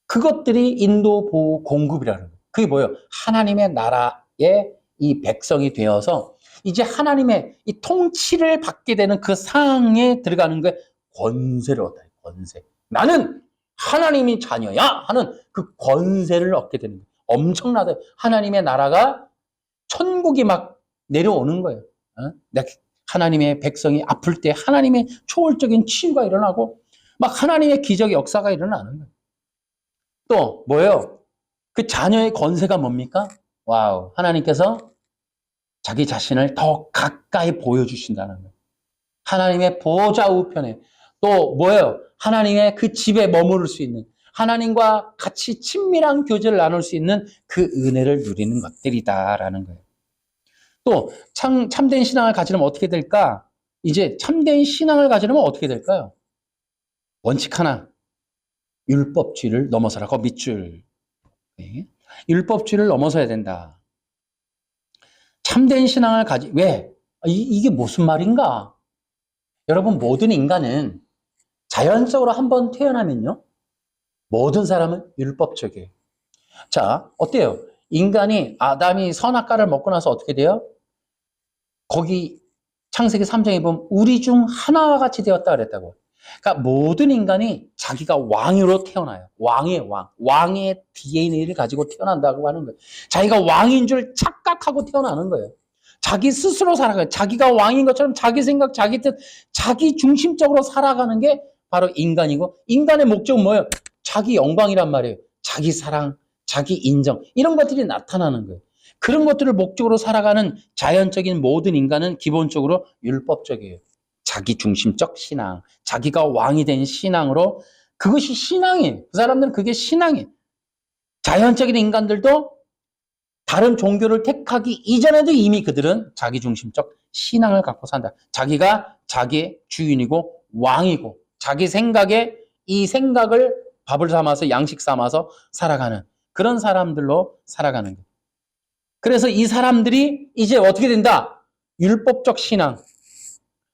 Speaker 1: 그것들이 인도 보호 공급이라는 거예요. 그게 뭐예요? 하나님의 나라의 이 백성이 되어서 이제 하나님의 이 통치를 받게 되는 그 상황에 들어가는 게 권세를 얻어요. 권세. 나는 하나님이 자녀야 하는 그 권세를 얻게 되는 거예요. 엄청나다. 하나님의 나라가 천국이 막 내려오는 거예요. 하나님의 백성이 아플 때 하나님의 초월적인 치유가 일어나고 막 하나님의 기적의 역사가 일어나는 거예요. 또 뭐예요? 그 자녀의 권세가 뭡니까? 와우. 하나님께서 자기 자신을 더 가까이 보여주신다는 거예요. 하나님의 보좌 우편에 또 뭐예요? 하나님의 그 집에 머무를 수 있는 하나님과 같이 친밀한 교제를 나눌 수 있는 그 은혜를 누리는 것들이다라는 거예요. 또 참된 신앙을 가지려면 어떻게 될까? 이제 참된 신앙을 가지려면 어떻게 될까요? 원칙 하나. 율법주의를 넘어서라. 그 밑줄. 네. 율법주의를 넘어서야 된다. 참된 신앙을 왜? 이게 무슨 말인가? 여러분, 모든 인간은 자연적으로 한번 태어나면요. 모든 사람은 율법적이에요. 자, 어때요? 인간이, 아담이 선악과를 먹고 나서 어떻게 돼요? 거기 창세기 3장에 보면 우리 중 하나와 같이 되었다 그랬다고. 그러니까 모든 인간이 자기가 왕으로 태어나요. 왕의 왕. 왕의 DNA를 가지고 태어난다고 하는 거예요. 자기가 왕인 줄 착각하고 태어나는 거예요. 자기 스스로 살아가요. 자기가 왕인 것처럼 자기 생각, 자기 뜻, 자기 중심적으로 살아가는 게 바로 인간이고, 인간의 목적은 뭐예요? 자기 영광이란 말이에요. 자기 사랑, 자기 인정, 이런 것들이 나타나는 거예요. 그런 것들을 목적으로 살아가는 자연적인 모든 인간은 기본적으로 율법적이에요. 자기 중심적 신앙, 자기가 왕이 된 신앙으로, 그것이 신앙이에요. 그 사람들은 그게 신앙이에요. 자연적인 인간들도 다른 종교를 택하기 이전에도 이미 그들은 자기 중심적 신앙을 갖고 산다. 자기가 자기의 주인이고 왕이고 자기 생각에 이 생각을 밥을 삼아서 양식 삼아서 살아가는 그런 사람들로 살아가는 거예요. 그래서 이 사람들이 이제 어떻게 된다? 율법적 신앙,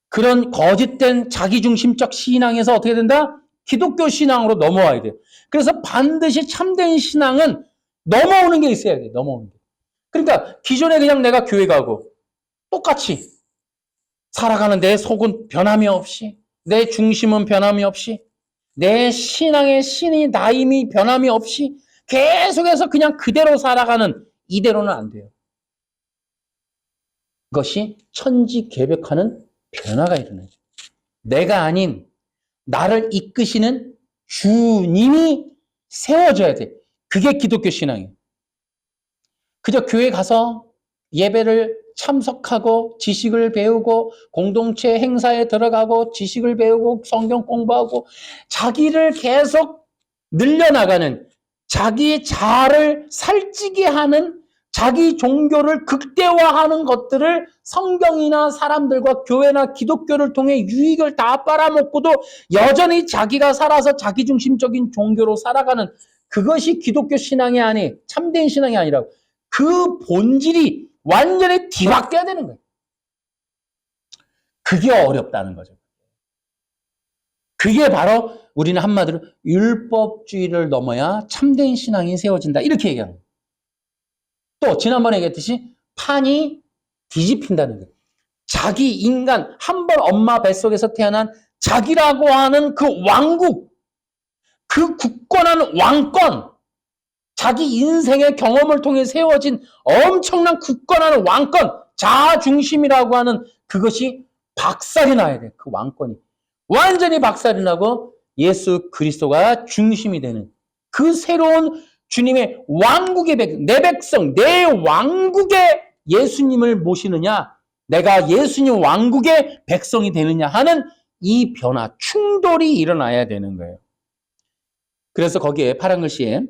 Speaker 1: 그런 거짓된 자기중심적 신앙에서 어떻게 된다? 기독교 신앙으로 넘어와야 돼요. 그래서 반드시 참된 신앙은 넘어오는 게 있어야 돼요. 넘어오는 게. 그러니까 기존에 그냥 내가 교회 가고 똑같이 살아가는 내 속은 변함이 없이, 내 중심은 변함이 없이, 내 신앙의 신이 나임이 변함이 없이 계속해서 그냥 그대로 살아가는, 이대로는 안 돼요. 그것이 천지개벽하는 변화가 일어나죠. 내가 아닌 나를 이끄시는 주님이 세워져야 돼. 그게 기독교 신앙이에요. 그저 교회 가서 예배를 참석하고 지식을 배우고 공동체 행사에 들어가고 지식을 배우고 성경 공부하고 자기를 계속 늘려나가는, 자기 자아를 살찌게 하는, 자기 종교를 극대화하는 것들을 성경이나 사람들과 교회나 기독교를 통해 유익을 다 빨아먹고도 여전히 자기가 살아서 자기중심적인 종교로 살아가는, 그것이 기독교 신앙이 아니, 참된 신앙이 아니라고. 그 본질이 완전히 뒤바뀌어야 되는 거예요. 그게 어렵다는 거죠. 그게 바로 우리는 한마디로 율법주의를 넘어야 참된 신앙이 세워진다, 이렇게 얘기하는 거예요. 또 지난번에 얘기했듯이 판이 뒤집힌다는 거예요. 자기 인간, 한 번 엄마 뱃속에서 태어난 자기라고 하는 그 왕국, 그 굳건한 왕권, 자기 인생의 경험을 통해 세워진 엄청난 굳건한 왕권, 자아중심이라고 하는 그것이 박살이 나야 돼. 그 왕권이 완전히 박살이 나고 예수 그리스도가 중심이 되는 그 새로운 주님의 왕국의 백성, 내 백성, 내 왕국의 예수님을 모시느냐, 내가 예수님 왕국의 백성이 되느냐 하는 이 변화, 충돌이 일어나야 되는 거예요. 그래서 거기에 파란 글씨에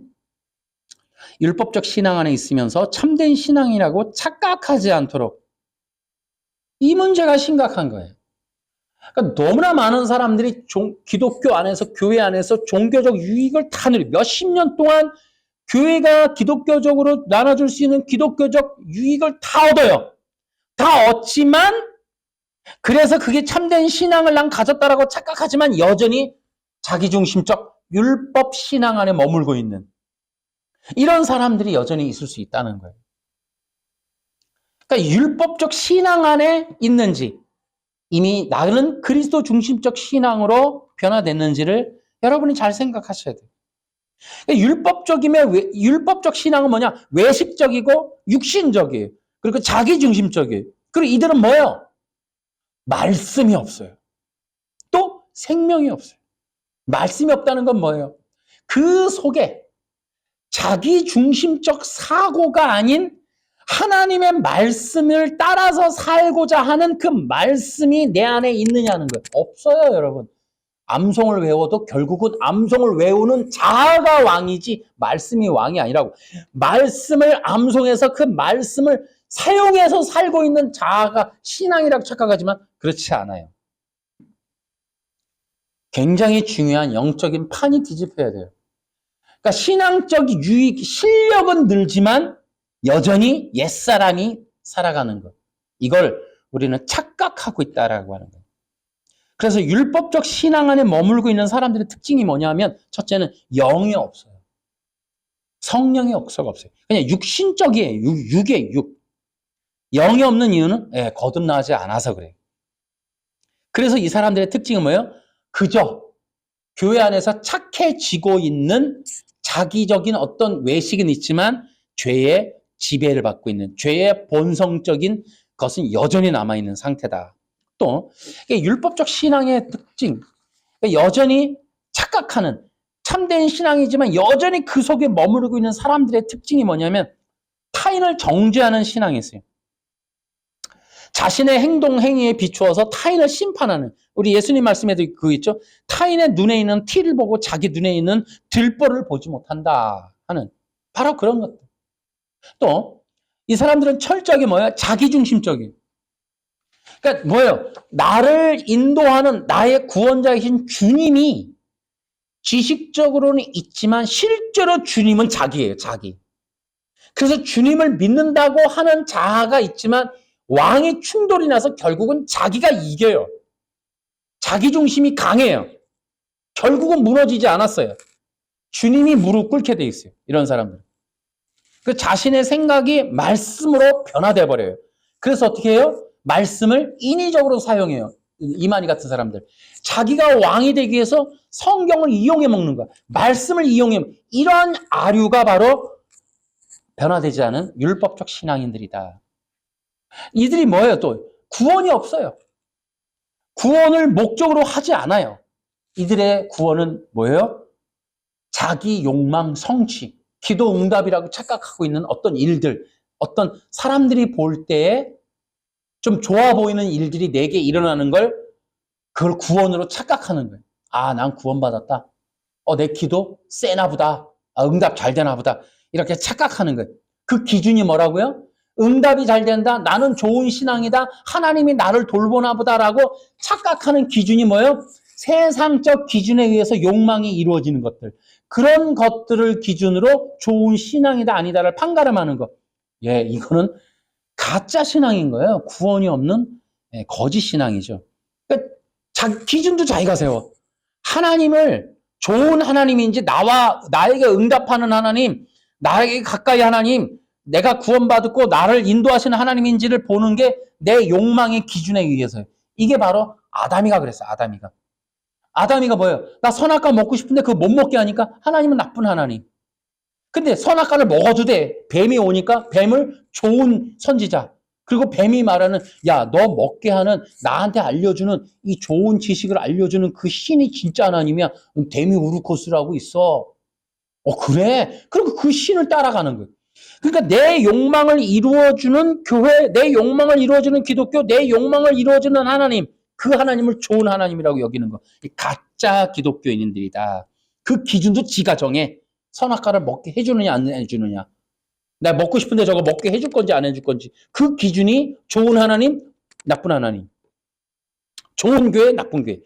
Speaker 1: 율법적 신앙 안에 있으면서 참된 신앙이라고 착각하지 않도록, 이 문제가 심각한 거예요. 그러니까 너무나 많은 사람들이 기독교 안에서, 교회 안에서 종교적 유익을 다 누리고 몇십 년 동안 교회가 기독교적으로 나눠줄 수 있는 기독교적 유익을 다 얻어요. 다 얻지만, 그래서 그게 참된 신앙을 난 가졌다라고 착각하지만 여전히 자기중심적 율법 신앙 안에 머물고 있는 이런 사람들이 여전히 있을 수 있다는 거예요. 그러니까 율법적 신앙 안에 있는지, 이미 나는 그리스도 중심적 신앙으로 변화됐는지를 여러분이 잘 생각하셔야 돼요. 그러니까 율법적 신앙은 뭐냐? 외식적이고 육신적이에요. 그리고 자기 중심적이에요. 그리고 이들은 뭐예요? 말씀이 없어요. 또 생명이 없어요. 말씀이 없다는 건 뭐예요? 그 속에 자기 중심적 사고가 아닌 하나님의 말씀을 따라서 살고자 하는 그 말씀이 내 안에 있느냐는 거예요. 없어요, 여러분. 암송을 외워도 결국은 암송을 외우는 자아가 왕이지 말씀이 왕이 아니라고. 말씀을 암송해서 그 말씀을 사용해서 살고 있는 자아가 신앙이라고 착각하지만 그렇지 않아요. 굉장히 중요한 영적인 판이 뒤집혀야 돼요. 그러니까 신앙적 유익, 실력은 늘지만 여전히 옛사람이 살아가는 것. 이걸 우리는 착각하고 있다라고 하는 거예요. 그래서 율법적 신앙 안에 머물고 있는 사람들의 특징이 뭐냐면 첫째는 영이 없어요. 성령의 역사가 없어요. 그냥 육신적이에요. 육이에요, 육. 영이 없는 이유는 거듭나지 않아서 그래요. 그래서 이 사람들의 특징은 뭐예요? 그저 교회 안에서 착해지고 있는 자기적인 어떤 외식은 있지만 죄의 지배를 받고 있는, 죄의 본성적인 것은 여전히 남아있는 상태다. 또 율법적 신앙의 특징, 여전히 착각하는 참된 신앙이지만 여전히 그 속에 머무르고 있는 사람들의 특징이 뭐냐면 타인을 정죄하는 신앙이 있어요. 자신의 행동, 행위에 비추어서 타인을 심판하는, 우리 예수님 말씀에도 그거 있죠. 타인의 눈에 있는 티를 보고 자기 눈에 있는 들보를 보지 못한다 하는 바로 그런 것들. 또 이 사람들은 철저하게 뭐야? 자기중심적이에요. 그러니까 뭐예요? 나를 인도하는 나의 구원자이신 주님이 지식적으로는 있지만 실제로 주님은 자기예요. 자기. 그래서 주님을 믿는다고 하는 자아가 있지만 왕이 충돌이 나서 결국은 자기가 이겨요. 자기 중심이 강해요. 결국은 무너지지 않았어요. 주님이 무릎 꿇게 돼 있어요. 이런 사람들. 그 자신의 생각이 말씀으로 변화돼 버려요. 그래서 어떻게 해요? 말씀을 인위적으로 사용해요. 이만희 같은 사람들. 자기가 왕이 되기 위해서 성경을 이용해 먹는 거야. 말씀을 이용해. 이러한 아류가 바로 변화되지 않은 율법적 신앙인들이다. 이들이 뭐예요? 또 구원이 없어요. 구원을 목적으로 하지 않아요. 이들의 구원은 뭐예요? 자기 욕망 성취, 기도 응답이라고 착각하고 있는 어떤 일들, 어떤 사람들이 볼 때에 좀 좋아 보이는 일들이 내게 일어나는 걸 그걸 구원으로 착각하는 거예요. 아, 난 구원받았다. 내 기도 세나 보다. 응답 잘 되나 보다. 이렇게 착각하는 거예요. 그 기준이 뭐라고요? 응답이 잘 된다. 나는 좋은 신앙이다. 하나님이 나를 돌보나 보다라고 착각하는 기준이 뭐예요? 세상적 기준에 의해서 욕망이 이루어지는 것들. 그런 것들을 기준으로 좋은 신앙이다 아니다를 판가름하는 것. 이거는 가짜 신앙인 거예요. 구원이 없는 거짓 신앙이죠. 그러니까 기준도 자기가 세워. 하나님을 좋은 하나님인지 나에게 응답하는 하나님, 나에게 가까이 하나님, 내가 구원받고 나를 인도하시는 하나님인지를 보는 게 내 욕망의 기준에 의해서요. 이게 바로 아담이가 그랬어요. 아담이가 뭐예요? 나 선악과 먹고 싶은데 그거 못 먹게 하니까 하나님은 나쁜 하나님. 근데 선악과를 먹어도 돼. 뱀이 오니까 뱀을 좋은 선지자. 그리고 뱀이 말하는 야, 너 먹게 하는 나한테 알려주는 이 좋은 지식을 알려주는 그 신이 진짜 하나님이야. 데미우르코스라고 있어. 그래? 그리고 그 신을 따라가는 거예요. 그러니까 내 욕망을 이루어주는 교회, 내 욕망을 이루어주는 기독교, 내 욕망을 이루어주는 하나님, 그 하나님을 좋은 하나님이라고 여기는 거. 가짜 기독교인들이다. 그 기준도 지가 정해. 선악과를 먹게 해주느냐 안 해주느냐. 내가 먹고 싶은데 저거 먹게 해줄 건지 안 해줄 건지. 그 기준이 좋은 하나님, 나쁜 하나님. 좋은 교회, 나쁜 교회.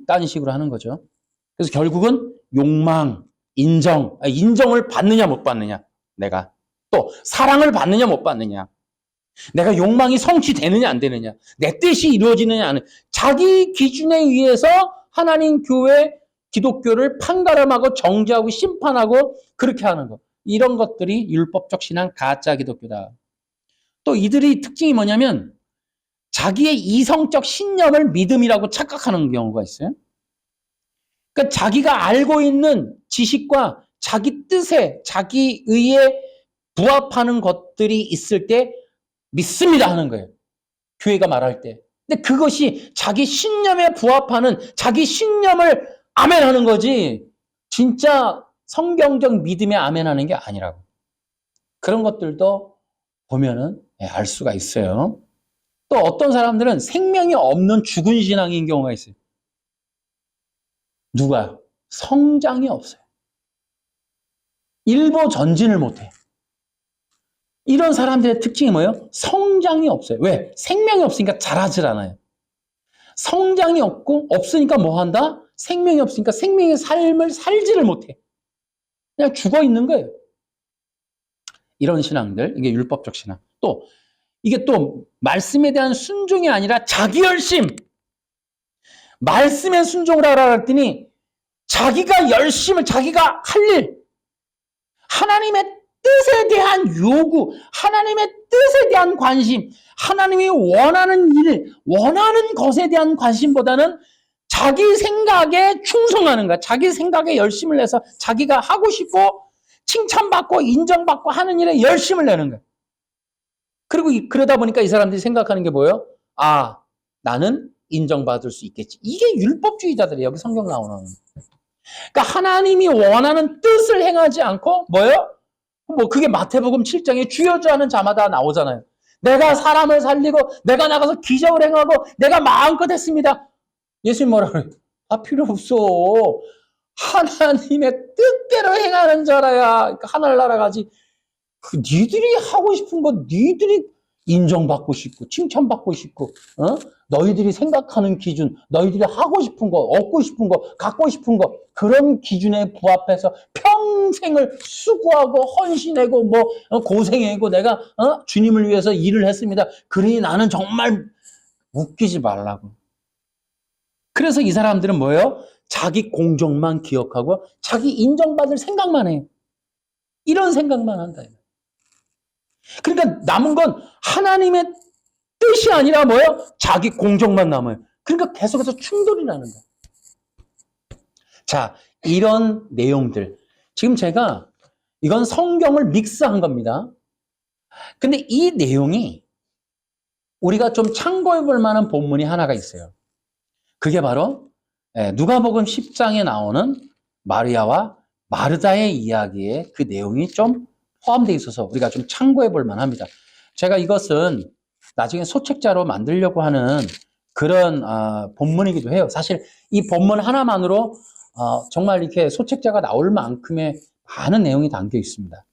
Speaker 1: 딴 식으로 하는 거죠. 그래서 결국은 욕망, 인정을 받느냐 못 받느냐. 내가. 또 사랑을 받느냐 못 받느냐. 내가 욕망이 성취되느냐 안 되느냐. 내 뜻이 이루어지느냐 안 되느냐. 자기 기준에 의해서 하나님 교회, 기독교를 판가름하고 정죄하고 심판하고 그렇게 하는 것. 이런 것들이 율법적 신앙 가짜 기독교다. 또 이들의 특징이 뭐냐면 자기의 이성적 신념을 믿음이라고 착각하는 경우가 있어요. 그러니까 자기가 알고 있는 지식과 자기 뜻에, 자기 의에 부합하는 것들이 있을 때 믿습니다 하는 거예요. 교회가 말할 때. 근데 그것이 자기 신념에 부합하는 자기 신념을 아멘 하는 거지 진짜 성경적 믿음에 아멘 하는 게 아니라고. 그런 것들도 보면은 알 수가 있어요. 또 어떤 사람들은 생명이 없는 죽은 신앙인 경우가 있어요. 누가? 성장이 없어요. 일보 전진을 못해. 이런 사람들의 특징이 뭐예요? 성장이 없어요. 왜? 생명이 없으니까 자라질 않아요. 성장이 없으니까 뭐 한다? 생명이 없으니까 생명의 삶을 살지를 못해. 그냥 죽어 있는 거예요. 이런 신앙들, 이게 율법적 신앙. 또 이게 또 말씀에 대한 순종이 아니라 자기 열심. 말씀에 순종을 하라 했더니 자기가 열심을 자기가 할 일, 하나님의 뜻에 대한 요구, 하나님의 뜻에 대한 관심, 하나님이 원하는 일, 원하는 것에 대한 관심보다는 자기 생각에 충성하는 거야. 자기 생각에 열심을 내서 자기가 하고 싶고 칭찬받고 인정받고 하는 일에 열심을 내는 거야. 그리고 그러다 보니까 이 사람들이 생각하는 게 뭐예요? 아, 나는 인정받을 수 있겠지. 이게 율법주의자들이에요. 여기 성경 나오는. 그러니까 하나님이 원하는 뜻을 행하지 않고 뭐예요? 뭐 그게 마태복음 7장에 주여주하는 자마다 나오잖아요. 내가 사람을 살리고 내가 나가서 기적을 행하고 내가 마음껏 했습니다. 예수님 뭐라 그래요? 아, 필요 없어. 하나님의 뜻대로 행하는 자라야 하늘나라 가지. 그 니들이 하고 싶은 거 니들이 인정받고 싶고 칭찬받고 싶고 너희들이 생각하는 기준, 너희들이 하고 싶은 거, 얻고 싶은 거, 갖고 싶은 거 그런 기준에 부합해서 평생을 수고하고 헌신하고 뭐 고생하고 내가 주님을 위해서 일을 했습니다. 그러니 나는 정말 웃기지 말라고. 그래서 이 사람들은 뭐예요? 자기 공적만 기억하고 자기 인정받을 생각만 해요. 이런 생각만 한다. 그러니까 남은 건 하나님의 뜻이 아니라 뭐예요? 자기 공적만 남아요. 그러니까 계속해서 충돌이 나는 거예요. 자, 이런 내용들. 지금 제가 이건 성경을 믹스한 겁니다. 근데 이 내용이 우리가 좀 참고해 볼 만한 본문이 하나가 있어요. 그게 바로 누가복음 10장에 나오는 마리아와 마르다의 이야기에 그 내용이 좀 포함되어 있어서 우리가 좀 참고해 볼 만합니다. 제가 이것은 나중에 소책자로 만들려고 하는 그런 본문이기도 해요. 사실 이 본문 하나만으로 정말 이렇게 소책자가 나올 만큼의 많은 내용이 담겨 있습니다.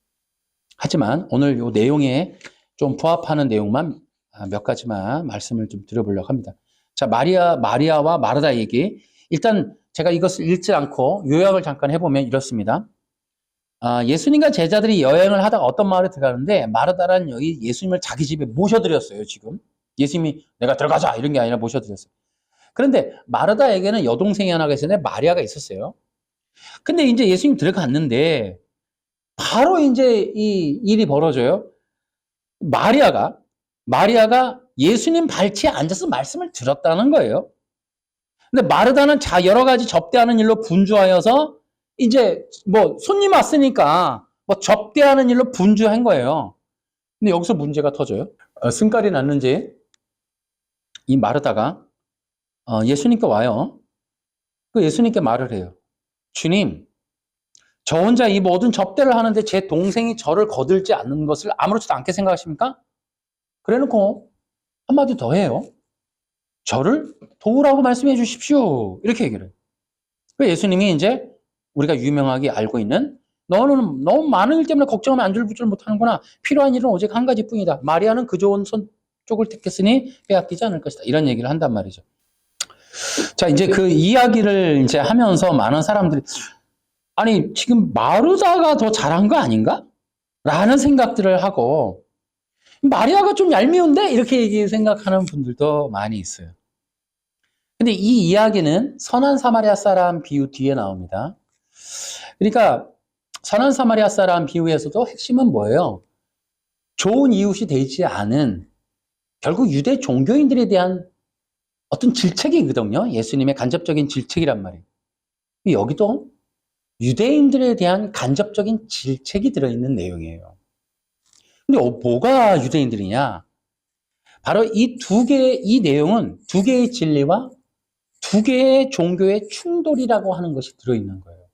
Speaker 1: 하지만 오늘 이 내용에 좀 부합하는 내용만 몇 가지만 말씀을 좀 드려보려고 합니다. 자, 마리아와 마르다 얘기. 일단 제가 이것을 읽지 않고 요약을 잠깐 해보면 이렇습니다. 예수님과 제자들이 여행을 하다가 어떤 마을에 들어가는데 마르다라는 여기 예수님을 자기 집에 모셔드렸어요. 지금 예수님이 내가 들어가자 이런 게 아니라 모셔드렸어요. 그런데 마르다에게는 여동생이 하나가 있었는데 마리아가 있었어요. 근데 이제 예수님 들어갔는데 바로 이제 이 일이 벌어져요. 마리아가 예수님 발치에 앉아서 말씀을 들었다는 거예요. 근데 마르다는 여러 가지 접대하는 일로 분주하여서 이제 뭐 손님 왔으니까 뭐 접대하는 일로 분주한 거예요. 근데 여기서 문제가 터져요. 승깔이 났는지 이 마르다가 예수님께 와요. 그 예수님께 말을 해요. 주님, 저 혼자 이 모든 접대를 하는데 제 동생이 저를 거들지 않는 것을 아무렇지도 않게 생각하십니까? 그래놓고 한마디 더 해요. 저를 도우라고 말씀해 주십시오. 이렇게 얘기를 해요. 그 예수님이 이제 우리가 유명하게 알고 있는 너는 너무 많은 일 때문에 걱정하면 안절부절 못하는구나. 필요한 일은 오직 한 가지뿐이다. 마리아는 그 좋은 선 쪽을 택했으니 빼앗기지 않을 것이다. 이런 얘기를 한단 말이죠. 자, 이제 그 이야기를 이제 하면서 많은 사람들이 아니 지금 마르다가 더 잘한 거 아닌가? 라는 생각들을 하고 마리아가 좀 얄미운데? 이렇게 생각하는 분들도 많이 있어요. 근데 이 이야기는 선한 사마리아 사람 비유 뒤에 나옵니다. 그러니까 선한 사마리아 사람 비유에서도 핵심은 뭐예요? 좋은 이웃이 되지 않은 결국 유대 종교인들에 대한 어떤 질책이거든요. 예수님의 간접적인 질책이란 말이에요. 여기도 유대인들에 대한 간접적인 질책이 들어있는 내용이에요. 근데 뭐가 유대인들이냐? 바로 이 내용은 두 개의 진리와 두 개의 종교의 충돌이라고 하는 것이 들어있는 거예요.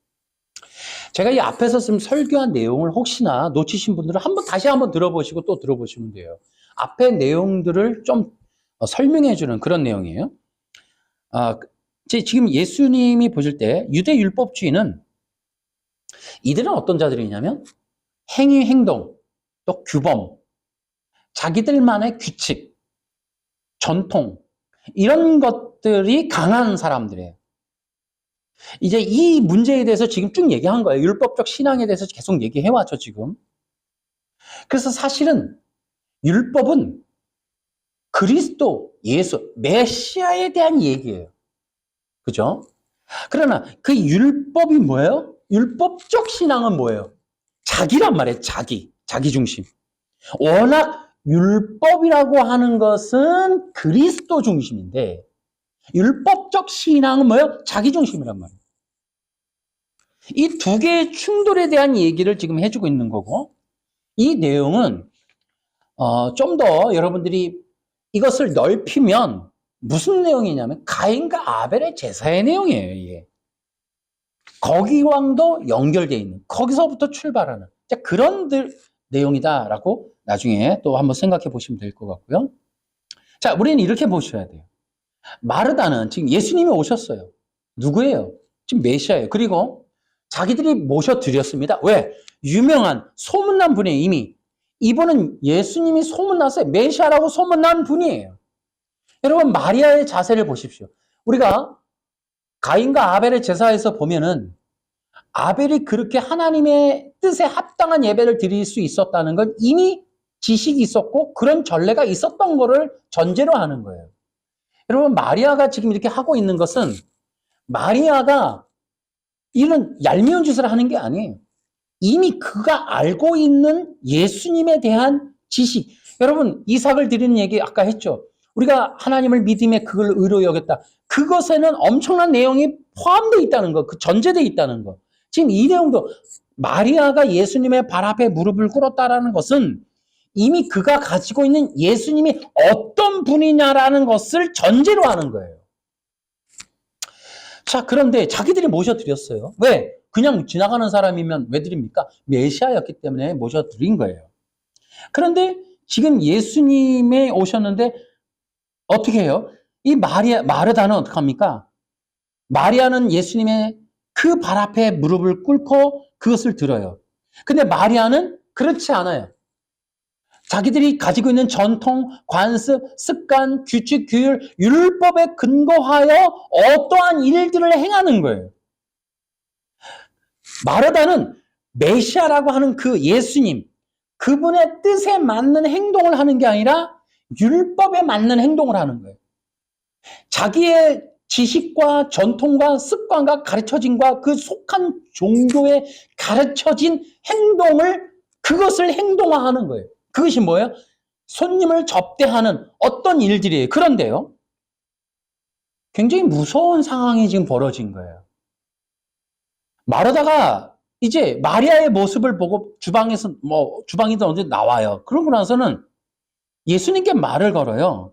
Speaker 1: 제가 이 앞에서 지금 설교한 내용을 혹시나 놓치신 분들은 다시 한번 들어보시고 또 들어보시면 돼요. 앞에 내용들을 좀 설명해 주는 그런 내용이에요. 지금 예수님이 보실 때 유대 율법주의는 이들은 어떤 자들이냐면 행위, 행동, 또 규범, 자기들만의 규칙, 전통 이런 것들이 강한 사람들이에요. 이제 이 문제에 대해서 지금 쭉 얘기한 거예요. 율법적 신앙에 대해서 계속 얘기해왔죠, 지금. 그래서 사실은 율법은 그리스도, 예수, 메시아에 대한 얘기예요. 그죠? 그러나 그 율법이 뭐예요? 율법적 신앙은 뭐예요? 자기란 말이에요, 자기 중심. 워낙 율법이라고 하는 것은 그리스도 중심인데 율법적 신앙은 뭐예요? 자기 중심이란 말이에요. 이 두 개의 충돌에 대한 얘기를 지금 해주고 있는 거고 이 내용은 좀 더 여러분들이 이것을 넓히면 무슨 내용이냐면 가인과 아벨의 제사의 내용이에요. 이게. 거기와도 연결되어 있는 거기서부터 출발하는 그런 내용이다라고 나중에 또 한번 생각해 보시면 될 것 같고요. 자, 우리는 이렇게 보셔야 돼요. 마르다는 지금 예수님이 오셨어요. 누구예요? 지금 메시아예요. 그리고 자기들이 모셔드렸습니다. 왜? 유명한 소문난 분이에요. 이미 이분은 예수님이 소문났어요. 메시아라고 소문난 분이에요. 여러분 마리아의 자세를 보십시오. 우리가 가인과 아벨의 제사에서 보면은 아벨이 그렇게 하나님의 뜻에 합당한 예배를 드릴 수 있었다는 건 이미 지식이 있었고 그런 전례가 있었던 거를 전제로 하는 거예요. 여러분 마리아가 지금 이렇게 하고 있는 것은 마리아가 이런 얄미운 짓을 하는 게 아니에요. 이미 그가 알고 있는 예수님에 대한 지식. 여러분 이삭을 드리는 얘기 아까 했죠. 우리가 하나님을 믿음에 그걸 의로 여겼다. 그것에는 엄청난 내용이 포함되어 있다는 거. 그 전제되어 있다는 거. 지금 이 내용도 마리아가 예수님의 발 앞에 무릎을 꿇었다라는 것은 이미 그가 가지고 있는 예수님이 어떤 분이냐라는 것을 전제로 하는 거예요. 자, 그런데 자기들이 모셔드렸어요. 왜? 그냥 지나가는 사람이면 왜 드립니까? 메시아였기 때문에 모셔드린 거예요. 그런데 지금 예수님이 오셨는데 어떻게 해요? 이 마르다는 어떻게 합니까? 마리아는 예수님의 그 발 앞에 무릎을 꿇고 그것을 들어요. 근데 마리아는 그렇지 않아요. 자기들이 가지고 있는 전통, 관습, 습관, 규칙, 규율, 율법에 근거하여 어떠한 일들을 행하는 거예요. 마르다는 메시아라고 하는 그 예수님, 그분의 뜻에 맞는 행동을 하는 게 아니라 율법에 맞는 행동을 하는 거예요. 자기의 지식과 전통과 습관과 가르쳐진과 그 속한 종교에 가르쳐진 행동을 그것을 행동화하는 거예요. 그것이 뭐예요? 손님을 접대하는 어떤 일들이에요. 그런데요, 굉장히 무서운 상황이 지금 벌어진 거예요. 마르다가 이제 마리아의 모습을 보고 주방이든 어디 나와요. 그러고 나서는 예수님께 말을 걸어요.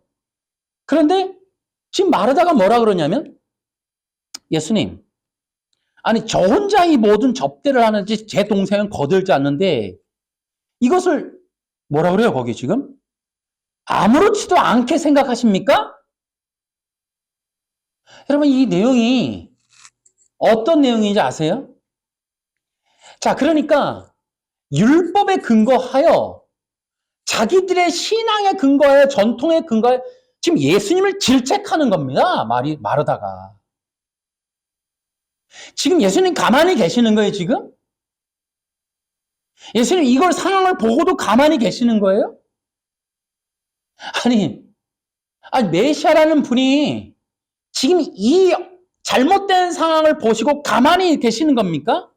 Speaker 1: 그런데 지금 마르다가 뭐라 그러냐면 예수님, 아니 저 혼자 이 모든 접대를 하는지 제 동생은 거들지 않는데 이것을 뭐라 그래요 거기 지금? 아무렇지도 않게 생각하십니까? 여러분 이 내용이 어떤 내용인지 아세요? 자, 그러니까 율법에 근거하여 자기들의 신앙에 근거하여 전통에 근거하여 지금 예수님을 질책하는 겁니다. 마르다가. 지금 예수님 가만히 계시는 거예요, 지금? 예수님 이걸 상황을 보고도 가만히 계시는 거예요? 아니 메시아라는 분이 지금 이 잘못된 상황을 보시고 가만히 계시는 겁니까?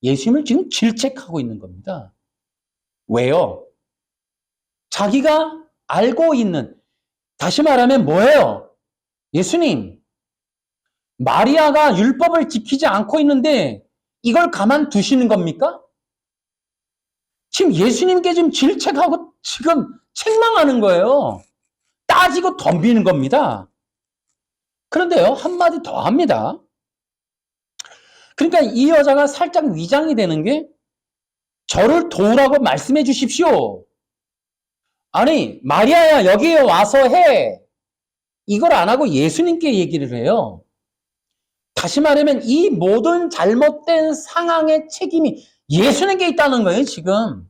Speaker 1: 예수님을 지금 질책하고 있는 겁니다. 왜요? 자기가 알고 있는, 다시 말하면 뭐예요? 예수님, 마리아가 율법을 지키지 않고 있는데 이걸 가만 두시는 겁니까? 지금 예수님께 지금 질책하고 지금 책망하는 거예요. 따지고 덤비는 겁니다. 그런데요, 한마디 더 합니다. 그러니까 이 여자가 살짝 위장이 되는 게 저를 도우라고 말씀해 주십시오. 아니, 마리아야, 여기에 와서 해. 이걸 안 하고 예수님께 얘기를 해요. 다시 말하면 이 모든 잘못된 상황의 책임이 예수님께 있다는 거예요, 지금.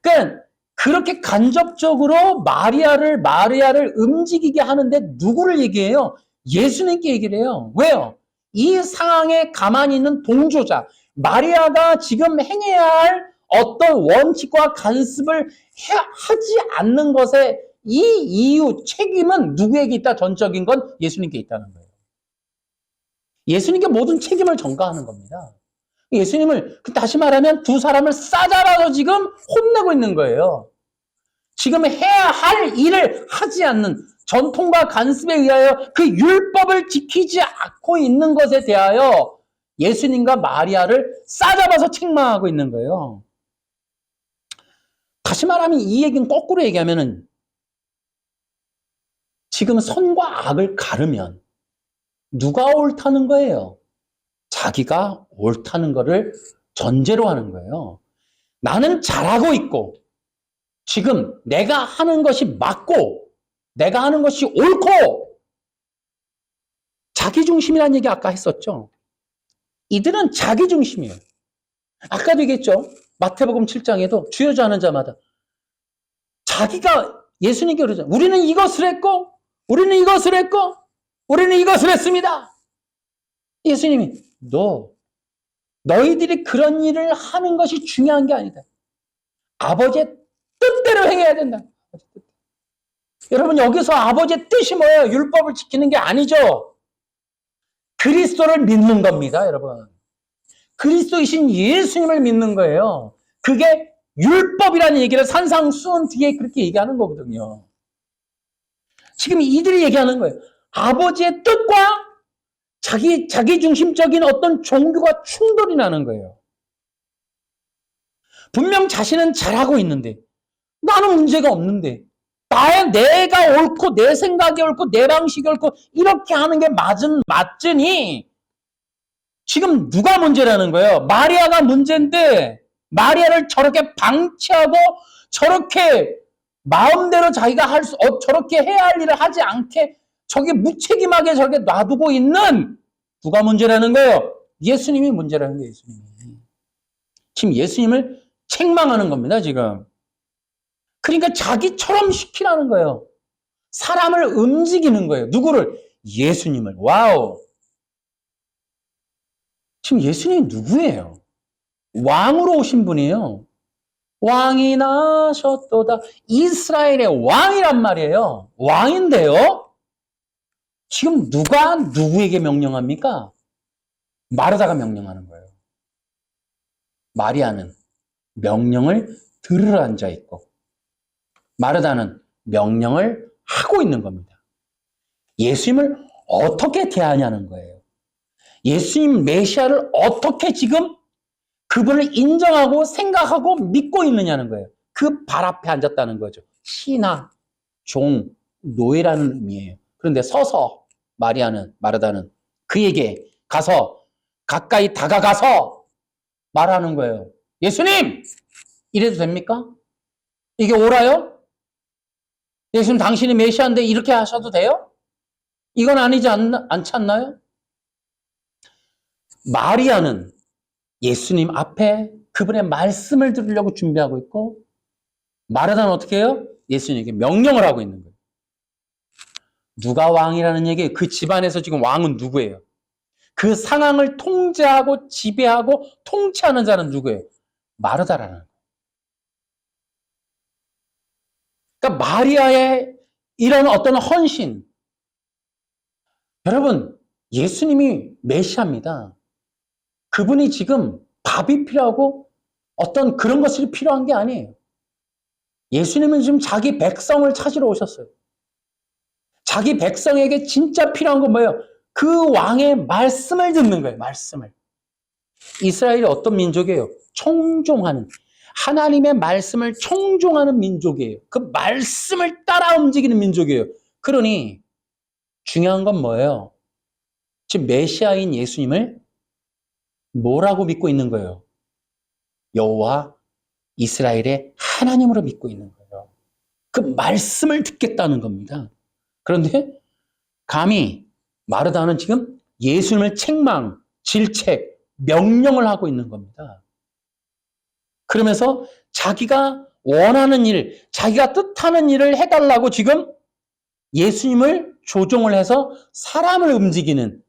Speaker 1: 그러니까 그렇게 간접적으로 마리아를 움직이게 하는데 누구를 얘기해요? 예수님께 얘기를 해요. 왜요? 이 상황에 가만히 있는 동조자, 마리아가 지금 행해야 할 어떤 원칙과 간섭을 하지 않는 것에 이 이유, 책임은 누구에게 있다? 전적인 건 예수님께 있다는 거예요. 예수님께 모든 책임을 전가하는 겁니다. 예수님을, 다시 말하면 두 사람을 싸잡아서 지금 혼내고 있는 거예요. 지금 해야 할 일을 하지 않는 전통과 간섭에 의하여 그 율법을 지키지 않고 있는 것에 대하여 예수님과 마리아를 싸잡아서 책망하고 있는 거예요. 다시 말하면 이 얘기는 거꾸로 얘기하면은 지금 선과 악을 가르면 누가 옳다는 거예요? 자기가 옳다는 거를 전제로 하는 거예요. 나는 잘하고 있고 지금 내가 하는 것이 맞고 내가 하는 것이 옳고 자기중심이라는 얘기 아까 했었죠. 이들은 자기중심이에요. 아까도 얘기했죠. 마태복음 7장에도 주여자하는 자마다 자기가 예수님께 그러죠. 우리는 이것을 했고 우리는 이것을 했고 우리는 이것을 했습니다. 예수님이 너희들이 그런 일을 하는 것이 중요한 게 아니다. 아버지의 뜻대로 행해야 된다. 여러분 여기서 아버지의 뜻이 뭐예요? 율법을 지키는 게 아니죠. 그리스도를 믿는 겁니다. 여러분. 그리스도이신 예수님을 믿는 거예요. 그게 율법이라는 얘기를 산상수훈 뒤에 그렇게 얘기하는 거거든요. 지금 이들이 얘기하는 거예요. 아버지의 뜻과 자기 중심적인 어떤 종교가 충돌이 나는 거예요. 분명 자신은 잘하고 있는데 나는 문제가 없는데 내가 옳고 내 생각이 옳고 내 방식이 옳고 이렇게 하는 게 맞으니 지금 누가 문제라는 거예요? 마리아가 문제인데 마리아를 저렇게 방치하고 저렇게 마음대로 자기가 저렇게 해야 할 일을 하지 않게 저게 무책임하게 저렇게 놔두고 있는 누가 문제라는 거예요? 예수님이 문제라는 거예요. 예수님이. 지금 예수님을 책망하는 겁니다. 지금. 그러니까 자기처럼 시키라는 거예요. 사람을 움직이는 거예요. 누구를? 예수님을. 와우. 지금 예수님이 누구예요? 왕으로 오신 분이에요. 왕이 나셨도다. 이스라엘의 왕이란 말이에요. 왕인데요. 지금 누가 누구에게 명령합니까? 마르다가 명령하는 거예요. 마리아는 명령을 들으러 앉아 있고 마르다는 명령을 하고 있는 겁니다. 예수님을 어떻게 대하냐는 거예요. 예수님 메시아를 어떻게 지금 그분을 인정하고 생각하고 믿고 있느냐는 거예요. 그 발 앞에 앉았다는 거죠. 신하, 종, 노예라는 의미예요. 그런데 서서 마르다는 그에게 가서 가까이 다가가서 말하는 거예요. 예수님! 이래도 됩니까? 이게 옳아요? 예수님 당신이 메시아인데 이렇게 하셔도 돼요? 이건 아니지 않지 않나요? 마리아는 예수님 앞에 그분의 말씀을 들으려고 준비하고 있고 마르다는 어떻게 해요? 예수님에게 명령을 하고 있는 거예요. 누가 왕이라는 얘기예요? 그 집안에서 지금 왕은 누구예요? 그 상황을 통제하고 지배하고 통치하는 자는 누구예요? 마르다라는 거예요. 그러니까 마리아의 이런 어떤 헌신. 여러분, 예수님이 메시아입니다. 그분이 지금 밥이 필요하고 어떤 그런 것이 필요한 게 아니에요. 예수님은 지금 자기 백성을 찾으러 오셨어요. 자기 백성에게 진짜 필요한 건 뭐예요? 그 왕의 말씀을 듣는 거예요. 말씀을. 이스라엘이 어떤 민족이에요? 청종하는, 하나님의 말씀을 청종하는 민족이에요. 그 말씀을 따라 움직이는 민족이에요. 그러니 중요한 건 뭐예요? 지금 메시아인 예수님을 뭐라고 믿고 있는 거예요? 여호와 이스라엘의 하나님으로 믿고 있는 거예요. 그 말씀을 듣겠다는 겁니다. 그런데 감히 마르다는 지금 예수님을 책망, 질책, 명령을 하고 있는 겁니다. 그러면서 자기가 원하는 일, 자기가 뜻하는 일을 해달라고 지금 예수님을 조종을 해서 사람을 움직이는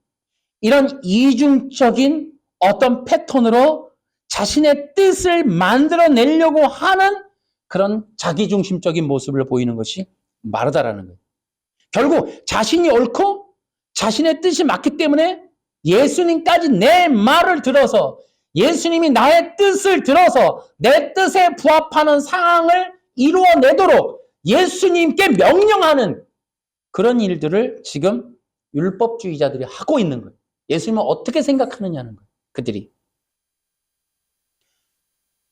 Speaker 1: 이런 이중적인 어떤 패턴으로 자신의 뜻을 만들어내려고 하는 그런 자기중심적인 모습을 보이는 것이 마르다라는 거예요. 결국 자신이 옳고 자신의 뜻이 맞기 때문에 예수님까지 내 말을 들어서 예수님이 나의 뜻을 들어서 내 뜻에 부합하는 상황을 이루어내도록 예수님께 명령하는 그런 일들을 지금 율법주의자들이 하고 있는 거예요. 예수님은 어떻게 생각하느냐는 거예요. 그들이.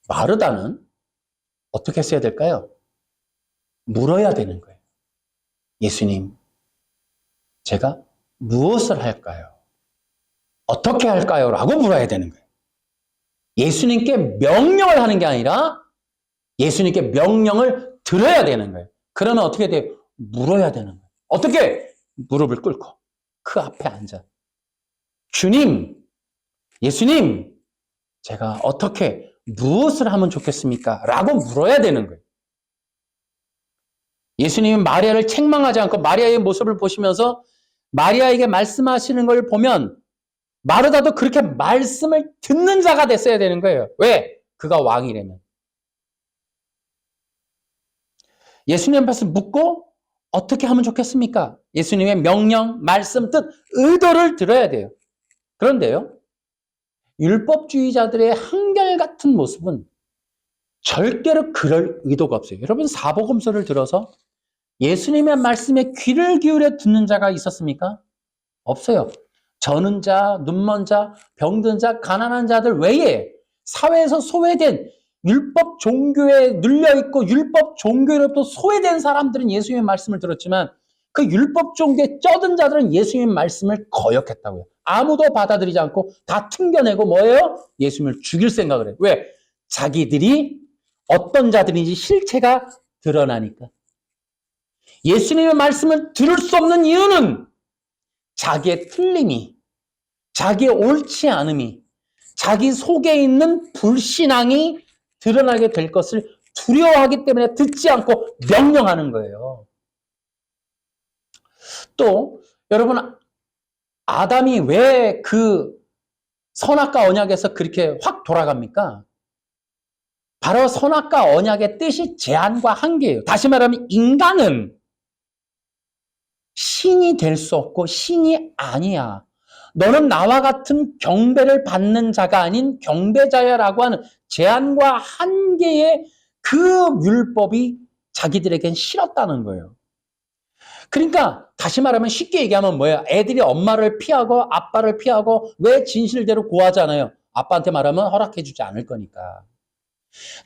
Speaker 1: 마르다는 어떻게 했어야 될까요? 물어야 되는 거예요. 예수님, 제가 무엇을 할까요? 어떻게 할까요? 라고 물어야 되는 거예요. 예수님께 명령을 하는 게 아니라 예수님께 명령을 들어야 되는 거예요. 그러면 어떻게 돼요? 물어야 되는 거예요. 어떻게? 무릎을 꿇고 그 앞에 앉아. 주님, 예수님, 제가 어떻게 무엇을 하면 좋겠습니까? 라고 물어야 되는 거예요. 예수님은 마리아를 책망하지 않고 마리아의 모습을 보시면서 마리아에게 말씀하시는 걸 보면 마르다도 그렇게 말씀을 듣는 자가 됐어야 되는 거예요. 왜? 그가 왕이라면. 예수님 앞에서 묻고 어떻게 하면 좋겠습니까? 예수님의 명령, 말씀, 뜻, 의도를 들어야 돼요. 그런데요, 율법주의자들의 한결같은 모습은 절대로 그럴 의도가 없어요. 여러분, 사복음서를 들어서 예수님의 말씀에 귀를 기울여 듣는 자가 있었습니까? 없어요. 저는 자, 눈먼 자, 병든 자, 가난한 자들 외에 사회에서 소외된 율법 종교에 눌려있고 율법 종교로부터 소외된 사람들은 예수님의 말씀을 들었지만 그 율법 종교에 쩌든 자들은 예수님의 말씀을 거역했다고요. 아무도 받아들이지 않고 다 튕겨내고 뭐예요? 예수님을 죽일 생각을 해요. 왜? 자기들이 어떤 자들인지 실체가 드러나니까. 예수님의 말씀을 들을 수 없는 이유는 자기의 틀림이, 자기의 옳지 않음이, 자기 속에 있는 불신앙이 드러나게 될 것을 두려워하기 때문에 듣지 않고 명령하는 거예요. 또 여러분, 아담이 왜 그 선악과 언약에서 그렇게 확 돌아갑니까? 바로 선악과 언약의 뜻이 제한과 한계예요. 다시 말하면 인간은 신이 될 수 없고 신이 아니야. 너는 나와 같은 경배를 받는 자가 아닌 경배자야라고 하는 제한과 한계의 그 율법이 자기들에겐 싫었다는 거예요. 그러니까 다시 말하면 쉽게 얘기하면 뭐예요? 애들이 엄마를 피하고 아빠를 피하고 왜 진실대로 구하잖아요. 아빠한테 말하면 허락해주지 않을 거니까.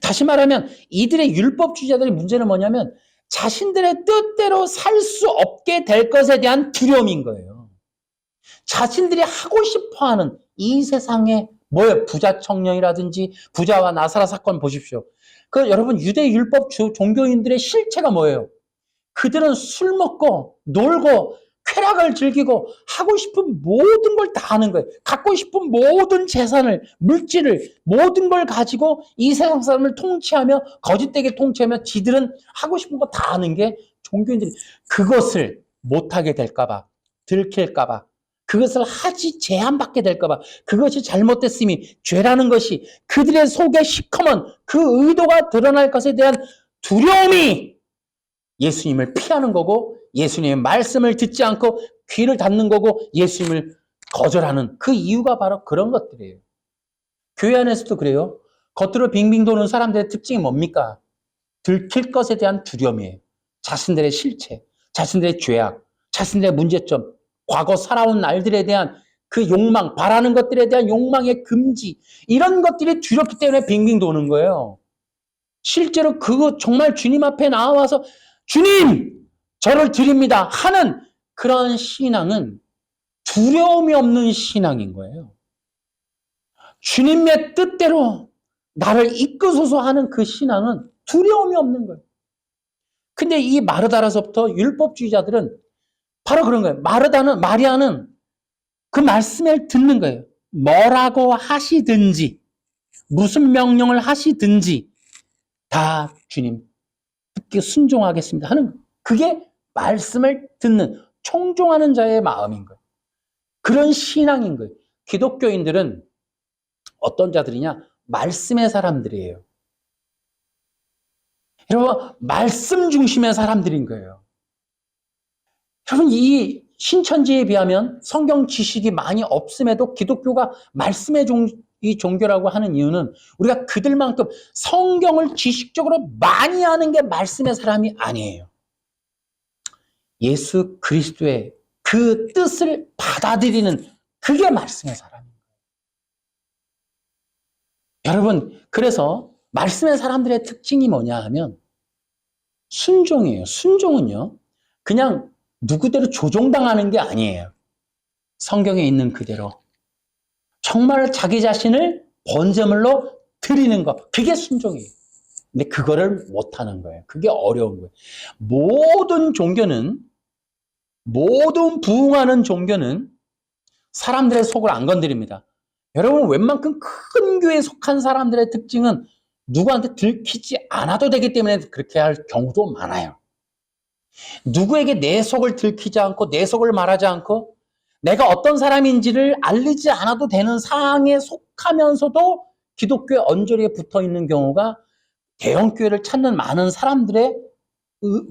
Speaker 1: 다시 말하면 이들의 율법주의자들의 문제는 뭐냐면 자신들의 뜻대로 살 수 없게 될 것에 대한 두려움인 거예요. 자신들이 하고 싶어하는 이 세상에 뭐예요? 부자 청년이라든지 부자와 나사라 사건 보십시오. 그 여러분 유대 율법 종교인들의 실체가 뭐예요? 그들은 술 먹고 놀고 쾌락을 즐기고 하고 싶은 모든 걸 다 하는 거예요. 갖고 싶은 모든 재산을, 물질을, 모든 걸 가지고 이 세상 사람을 통치하며 거짓되게 통치하며 지들은 하고 싶은 거 다 하는 게 종교인들이 그것을 못하게 될까 봐, 들킬까 봐, 그것을 하지 제한받게 될까 봐, 그것이 잘못됐음이 죄라는 것이 그들의 속에 시커먼 그 의도가 드러날 것에 대한 두려움이 예수님을 피하는 거고 예수님의 말씀을 듣지 않고 귀를 닫는 거고 예수님을 거절하는 그 이유가 바로 그런 것들이에요. 교회 안에서도 그래요. 겉으로 빙빙 도는 사람들의 특징이 뭡니까? 들킬 것에 대한 두려움이에요. 자신들의 실체, 자신들의 죄악, 자신들의 문제점, 과거 살아온 날들에 대한 그 욕망, 바라는 것들에 대한 욕망의 금지, 이런 것들이 두렵기 때문에 빙빙 도는 거예요. 실제로 그거 정말 주님 앞에 나와서 주님! 저를 드립니다 하는 그런 신앙은 두려움이 없는 신앙인 거예요. 주님의 뜻대로 나를 이끄소서 하는 그 신앙은 두려움이 없는 거예요. 근데 이 마르다라서부터 율법주의자들은 바로 그런 거예요. 마리아는 그 말씀을 듣는 거예요. 뭐라고 하시든지, 무슨 명령을 하시든지 다 주님 듣기 순종하겠습니다 하는 거예요. 그게 말씀을 듣는, 청종하는 자의 마음인 거예요. 그런 신앙인 거예요. 기독교인들은 어떤 자들이냐? 말씀의 사람들이에요. 여러분, 말씀 중심의 사람들인 거예요. 여러분, 이 신천지에 비하면 성경 지식이 많이 없음에도 기독교가 말씀의 종교라고 하는 이유는 우리가 그들만큼 성경을 지식적으로 많이 아는 게 말씀의 사람이 아니에요. 예수 그리스도의 그 뜻을 받아들이는 그게 말씀의 사람이에요. 여러분, 그래서 말씀의 사람들의 특징이 뭐냐 하면 순종이에요. 순종은요, 그냥 누구대로 조종당하는 게 아니에요. 성경에 있는 그대로 정말 자기 자신을 번제물로 드리는 것, 그게 순종이에요. 근데 그거를 못하는 거예요. 그게 어려운 거예요. 모든 부흥하는 종교는 사람들의 속을 안 건드립니다. 여러분, 웬만큼 큰 교회에 속한 사람들의 특징은 누구한테 들키지 않아도 되기 때문에 그렇게 할 경우도 많아요. 누구에게 내 속을 들키지 않고 내 속을 말하지 않고 내가 어떤 사람인지를 알리지 않아도 되는 상황에 속하면서도 기독교의 언저리에 붙어 있는 경우가 대형교회를 찾는 많은 사람들의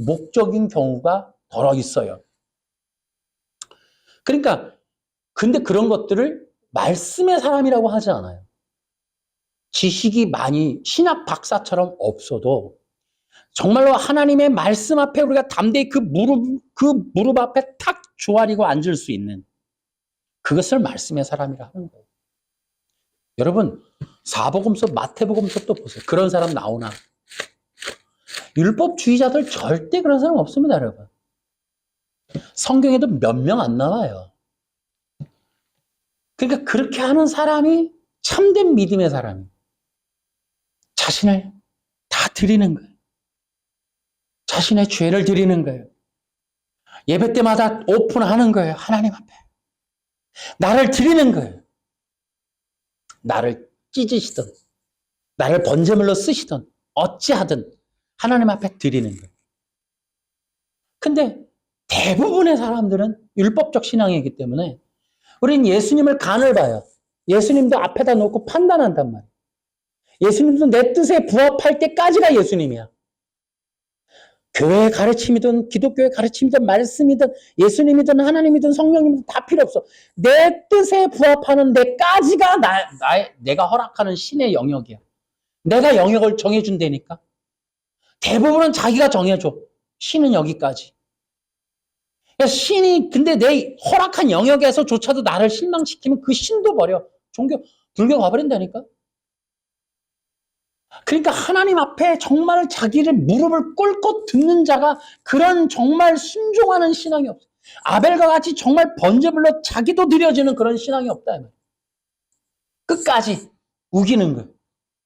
Speaker 1: 목적인 경우가 덜어 있어요. 그러니까 근데 그런 것들을 말씀의 사람이라고 하지 않아요. 지식이 많이 신학 박사처럼 없어도 정말로 하나님의 말씀 앞에 우리가 담대히 그 무릎 앞에 탁 조아리고 앉을 수 있는 그것을 말씀의 사람이라 하는 거예요. 여러분, 사복음서, 마태복음서 또 보세요. 그런 사람 나오나? 율법주의자들 절대 그런 사람 없습니다, 여러분. 성경에도 몇 명 안 나와요. 그러니까 그렇게 하는 사람이 참된 믿음의 사람이에요. 자신을 다 드리는 거예요. 자신의 죄를 드리는 거예요. 예배 때마다 오픈하는 거예요. 하나님 앞에. 나를 드리는 거예요. 나를 찢으시든 나를 번제물로 쓰시든 어찌하든 하나님 앞에 드리는 거예요. 근데 대부분의 사람들은 율법적 신앙이기 때문에 우린 예수님을 간을 봐요. 예수님도 앞에다 놓고 판단한단 말이에요. 예수님도 내 뜻에 부합할 때까지가 예수님이야. 교회의 가르침이든 기독교의 가르침이든 말씀이든 예수님이든 하나님이든 성령님이든 다 필요 없어. 내 뜻에 부합하는 데까지가 내가 허락하는 신의 영역이야. 내가 영역을 정해준다니까. 대부분은 자기가 정해줘. 신은 여기까지. 신이 근데 내 허락한 영역에서조차도 나를 실망시키면 그 신도 버려. 불교 가버린다니까. 그러니까 하나님 앞에 정말 자기를 무릎을 꿇고 듣는 자가 그런 정말 순종하는 신앙이 없어. 아벨과 같이 정말 번제물로 자기도 드려지는 그런 신앙이 없다. 끝까지 우기는 거예요.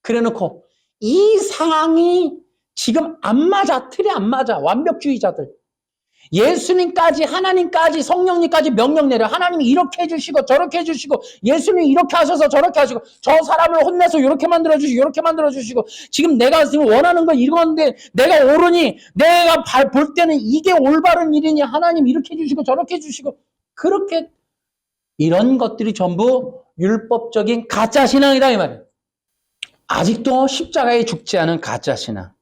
Speaker 1: 그래놓고 이 상황이 지금 안 맞아. 틀에 안 맞아. 완벽주의자들. 예수님까지 하나님까지 성령님까지 명령 내려. 하나님이 이렇게 해주시고 저렇게 해주시고 예수님이 이렇게 하셔서 저렇게 하시고 저 사람을 혼내서 이렇게 만들어주시고 이렇게 만들어주시고 지금 내가 지금 원하는 건 이건데 내가 옳으니 내가 볼 때는 이게 올바른 일이니 하나님 이렇게 해주시고 저렇게 해주시고 그렇게 이런 것들이 전부 율법적인 가짜 신앙이다 이 말이에요. 아직도 십자가에 죽지 않은 가짜 신앙.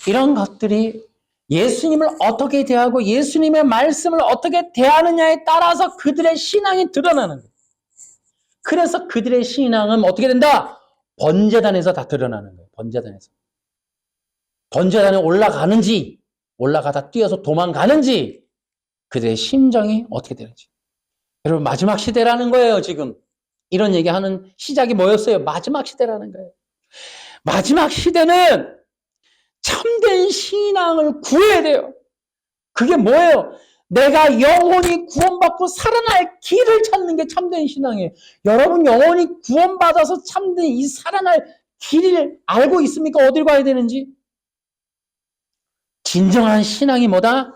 Speaker 1: 이런 것들이 예수님을 어떻게 대하고 예수님의 말씀을 어떻게 대하느냐에 따라서 그들의 신앙이 드러나는 거예요. 그래서 그들의 신앙은 어떻게 된다? 번제단에서 다 드러나는 거예요. 번제단에서. 번제단에 올라가는지 올라가다 뛰어서 도망가는지 그들의 심정이 어떻게 되는지. 여러분 마지막 시대라는 거예요. 지금 이런 얘기하는 시작이 뭐였어요? 마지막 시대라는 거예요. 마지막 시대는 참된 신앙을 구해야 돼요. 그게 뭐예요? 내가 영혼이 구원받고 살아날 길을 찾는 게 참된 신앙이에요. 여러분 영혼이 구원받아서 참된 이 살아날 길을 알고 있습니까? 어디로 가야 되는지? 진정한 신앙이 뭐다?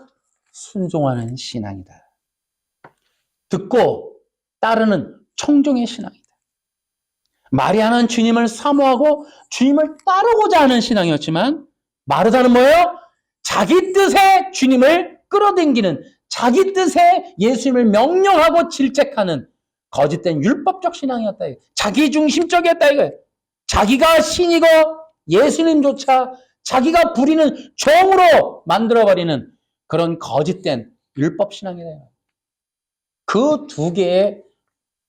Speaker 1: 순종하는 신앙이다. 듣고 따르는 청종의 신앙이다. 마리아는 주님을 사모하고 주님을 따르고자 하는 신앙이었지만 마르다는 뭐예요? 자기 뜻에 주님을 끌어당기는, 자기 뜻에 예수님을 명령하고 질책하는 거짓된 율법적 신앙이었다. 자기 중심적이었다 이거예요. 자기가 신이고 예수님조차 자기가 부리는 종으로 만들어버리는 그런 거짓된 율법 신앙이다. 그 두 개의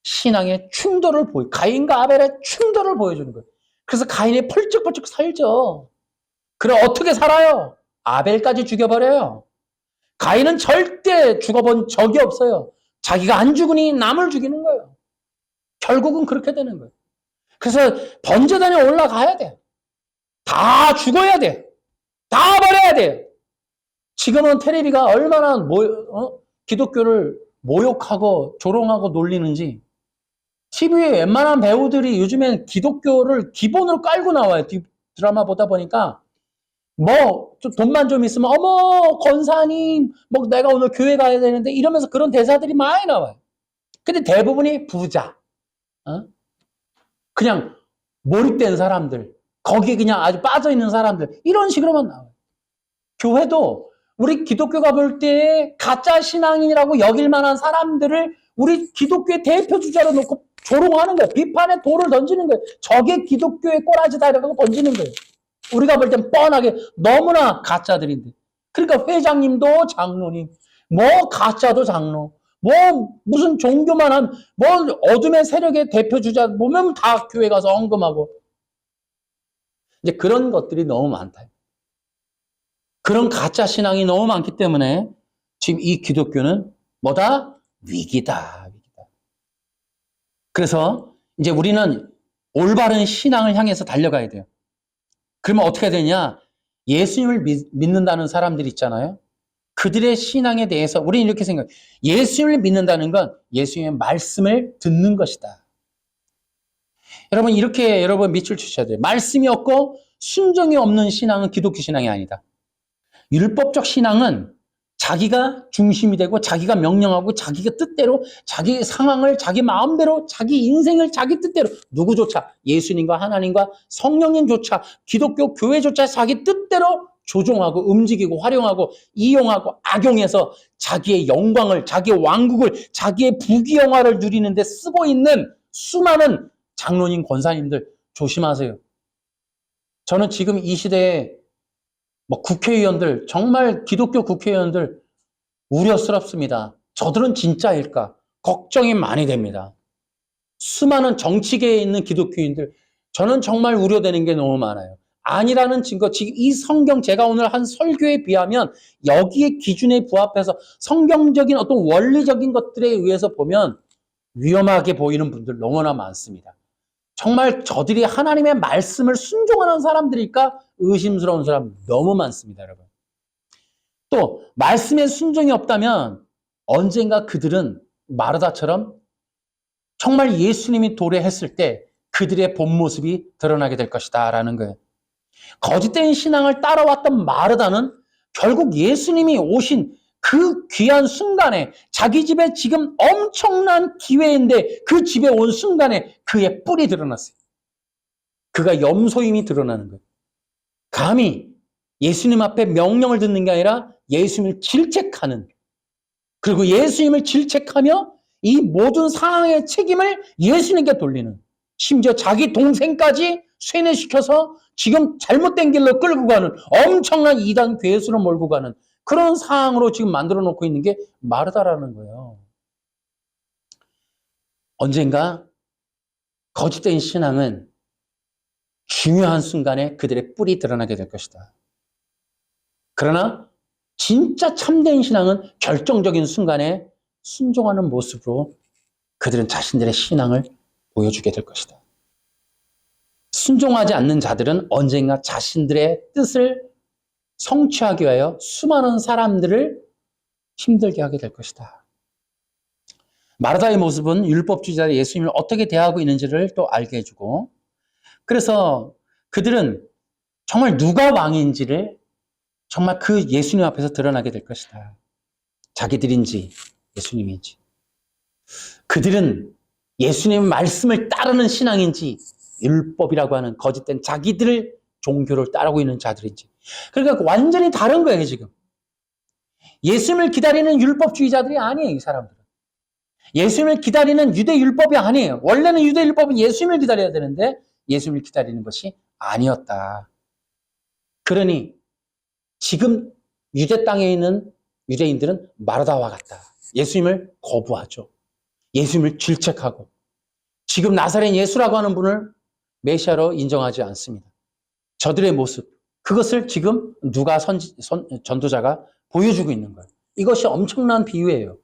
Speaker 1: 신앙의 충돌을 가인과 아벨의 충돌을 보여주는 거예요. 그래서 가인이 펄쩍펄쩍 살죠. 그럼 어떻게 살아요? 아벨까지 죽여버려요. 가인은 절대 죽어본 적이 없어요. 자기가 안 죽으니 남을 죽이는 거예요. 결국은 그렇게 되는 거예요. 그래서 번제단에 올라가야 돼. 다 죽어야 돼. 다 버려야 돼. 지금은 텔레비가 얼마나 기독교를 모욕하고 조롱하고 놀리는지 TV에 웬만한 배우들이 요즘엔 기독교를 기본으로 깔고 나와요. 드라마 보다 보니까 좀 돈만 좀 있으면 어머 권사님 내가 오늘 교회 가야 되는데 이러면서 그런 대사들이 많이 나와요. 근데 대부분이 부자, 그냥 몰입된 사람들, 거기에 그냥 아주 빠져있는 사람들 이런 식으로만 나와요. 교회도 우리 기독교가 볼 때 가짜 신앙인이라고 여길 만한 사람들을 우리 기독교의 대표 주자로 놓고 조롱하는 거예요. 비판의 돌을 던지는 거예요. 저게 기독교의 꼬라지다 이라고 던지는 거예요. 우리가 볼 땐 뻔하게 너무나 가짜들인데. 그러니까 회장님도 장로님, 가짜도 장로, 무슨 종교만 하면, 어둠의 세력의 대표 주자 보면 다 교회 가서 헌금하고. 이제 그런 것들이 너무 많다. 그런 가짜 신앙이 너무 많기 때문에 지금 이 기독교는 뭐다? 위기다. 그래서 이제 우리는 올바른 신앙을 향해서 달려가야 돼요. 그러면 어떻게 되냐? 예수님을 믿는다는 사람들이 있잖아요. 그들의 신앙에 대해서 우리는 이렇게 생각해요. 예수님을 믿는다는 건 예수님의 말씀을 듣는 것이다. 여러분 이렇게 밑줄 치셔야 돼요. 말씀이 없고 순종이 없는 신앙은 기독교 신앙이 아니다. 율법적 신앙은 자기가 중심이 되고 자기가 명령하고 자기가 뜻대로 자기 상황을 자기 마음대로 자기 인생을 자기 뜻대로 누구조차 예수님과 하나님과 성령님조차 기독교 교회조차 자기 뜻대로 조종하고 움직이고 활용하고 이용하고 악용해서 자기의 영광을 자기의 왕국을 자기의 부귀영화를 누리는 데 쓰고 있는 수많은 장로님 권사님들 조심하세요. 저는 지금 이 시대에 국회의원들, 정말 기독교 국회의원들 우려스럽습니다. 저들은 진짜일까? 걱정이 많이 됩니다. 수많은 정치계에 있는 기독교인들, 저는 정말 우려되는 게 너무 많아요. 아니라는 증거, 지금 이 성경 제가 오늘 한 설교에 비하면 여기에 기준에 부합해서 성경적인 어떤 원리적인 것들에 의해서 보면 위험하게 보이는 분들 너무나 많습니다. 정말 저들이 하나님의 말씀을 순종하는 사람들일까? 의심스러운 사람 너무 많습니다, 여러분. 또 말씀에 순종이 없다면 언젠가 그들은 마르다처럼 정말 예수님이 도래했을 때 그들의 본 모습이 드러나게 될 것이다 라는 거예요. 거짓된 신앙을 따라왔던 마르다는 결국 예수님이 오신 그 귀한 순간에 자기 집에 지금 엄청난 기회인데 그 집에 온 순간에 그의 뿔이 드러났어요. 그가 염소임이 드러나는 거예요. 감히 예수님 앞에 명령을 듣는 게 아니라 예수님을 질책하는, 그리고 예수님을 질책하며 이 모든 상황의 책임을 예수님께 돌리는, 심지어 자기 동생까지 쇠뇌시켜서 지금 잘못된 길로 끌고 가는 엄청난 이단 괴수로 몰고 가는 그런 상황으로 지금 만들어 놓고 있는 게 마르다라는 거예요. 언젠가 거짓된 신앙은 중요한 순간에 그들의 뿔이 드러나게 될 것이다. 그러나 진짜 참된 신앙은 결정적인 순간에 순종하는 모습으로 그들은 자신들의 신앙을 보여주게 될 것이다. 순종하지 않는 자들은 언젠가 자신들의 뜻을 성취하기 위하여 수많은 사람들을 힘들게 하게 될 것이다. 마르다의 모습은 율법주의자 예수님을 어떻게 대하고 있는지를 또 알게 해주고, 그래서 그들은 정말 누가 왕인지를 정말 그 예수님 앞에서 드러나게 될 것이다. 자기들인지 예수님인지. 그들은 예수님의 말씀을 따르는 신앙인지 율법이라고 하는 거짓된 자기들 종교를 따르고 있는 자들인지. 그러니까 완전히 다른 거예요, 지금. 예수님을 기다리는 율법주의자들이 아니에요, 이 사람들은. 예수님을 기다리는 유대율법이 아니에요. 원래는 유대율법은 예수님을 기다려야 되는데 예수님을 기다리는 것이 아니었다. 그러니 지금 유대 땅에 있는 유대인들은 마르다와 같다. 예수님을 거부하죠. 예수님을 질책하고 지금 나사렛 예수라고 하는 분을 메시아로 인정하지 않습니다. 저들의 모습, 그것을 지금 누가 전도자가 보여주고 있는 거예요. 이것이 엄청난 비유예요.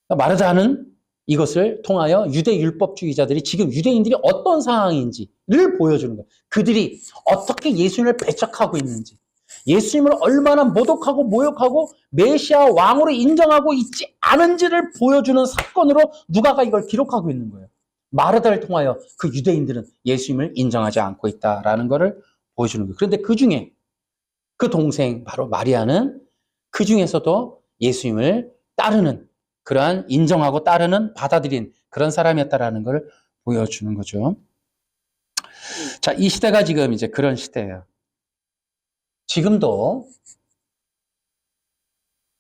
Speaker 1: 마르다는 이것을 통하여 유대율법주의자들이 지금 유대인들이 어떤 상황인지를 보여주는 거예요. 그들이 어떻게 예수님을 배척하고 있는지, 예수님을 얼마나 모독하고 모욕하고 메시아 왕으로 인정하고 있지 않은지를 보여주는 사건으로 누가가 이걸 기록하고 있는 거예요. 마르다를 통하여 그 유대인들은 예수님을 인정하지 않고 있다라는 것을 보여주는 거예요. 그런데 그 중에 그 동생 바로 마리아는 그 중에서도 예수님을 따르는, 그러한 인정하고 따르는, 받아들인 그런 사람이었다라는 걸 보여주는 거죠. 자, 이 시대가 지금 이제 그런 시대예요. 지금도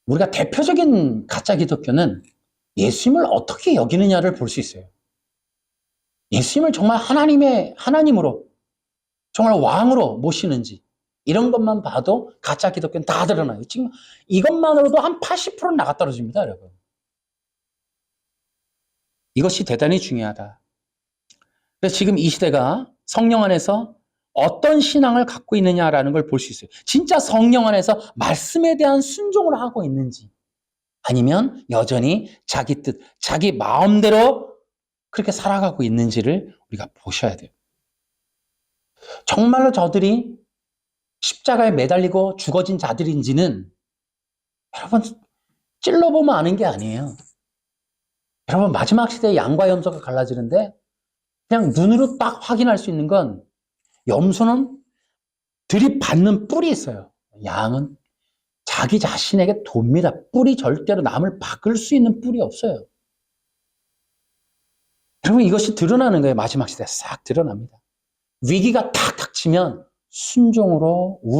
Speaker 1: 우리가 대표적인 가짜 기독교는 예수님을 어떻게 여기느냐를 볼 수 있어요. 예수님을 정말 하나님으로, 정말 왕으로 모시는지, 이런 것만 봐도 가짜 기독교는 다 드러나요. 지금 이것만으로도 한 80%는 나가 떨어집니다, 여러분. 이것이 대단히 중요하다. 그래서 지금 이 시대가 성령 안에서 어떤 신앙을 갖고 있느냐라는 걸 볼 수 있어요. 진짜 성령 안에서 말씀에 대한 순종을 하고 있는지, 아니면 여전히 자기 뜻, 자기 마음대로 그렇게 살아가고 있는지를 우리가 보셔야 돼요. 정말로 저들이 십자가에 매달리고 죽어진 자들인지는 여러분 찔러보면 아는 게 아니에요. 여러분 마지막 시대에 양과 염소가 갈라지는데 그냥 눈으로 딱 확인할 수 있는 건, 염소는 들이받는 뿔이 있어요. 양은 자기 자신에게 돕니다. 뿔이 절대로 남을 박을 수 있는 뿔이 없어요. 여러분 이것이 드러나는 거예요. 마지막 시대에 싹 드러납니다. 위기가 탁 닥치면 순종으로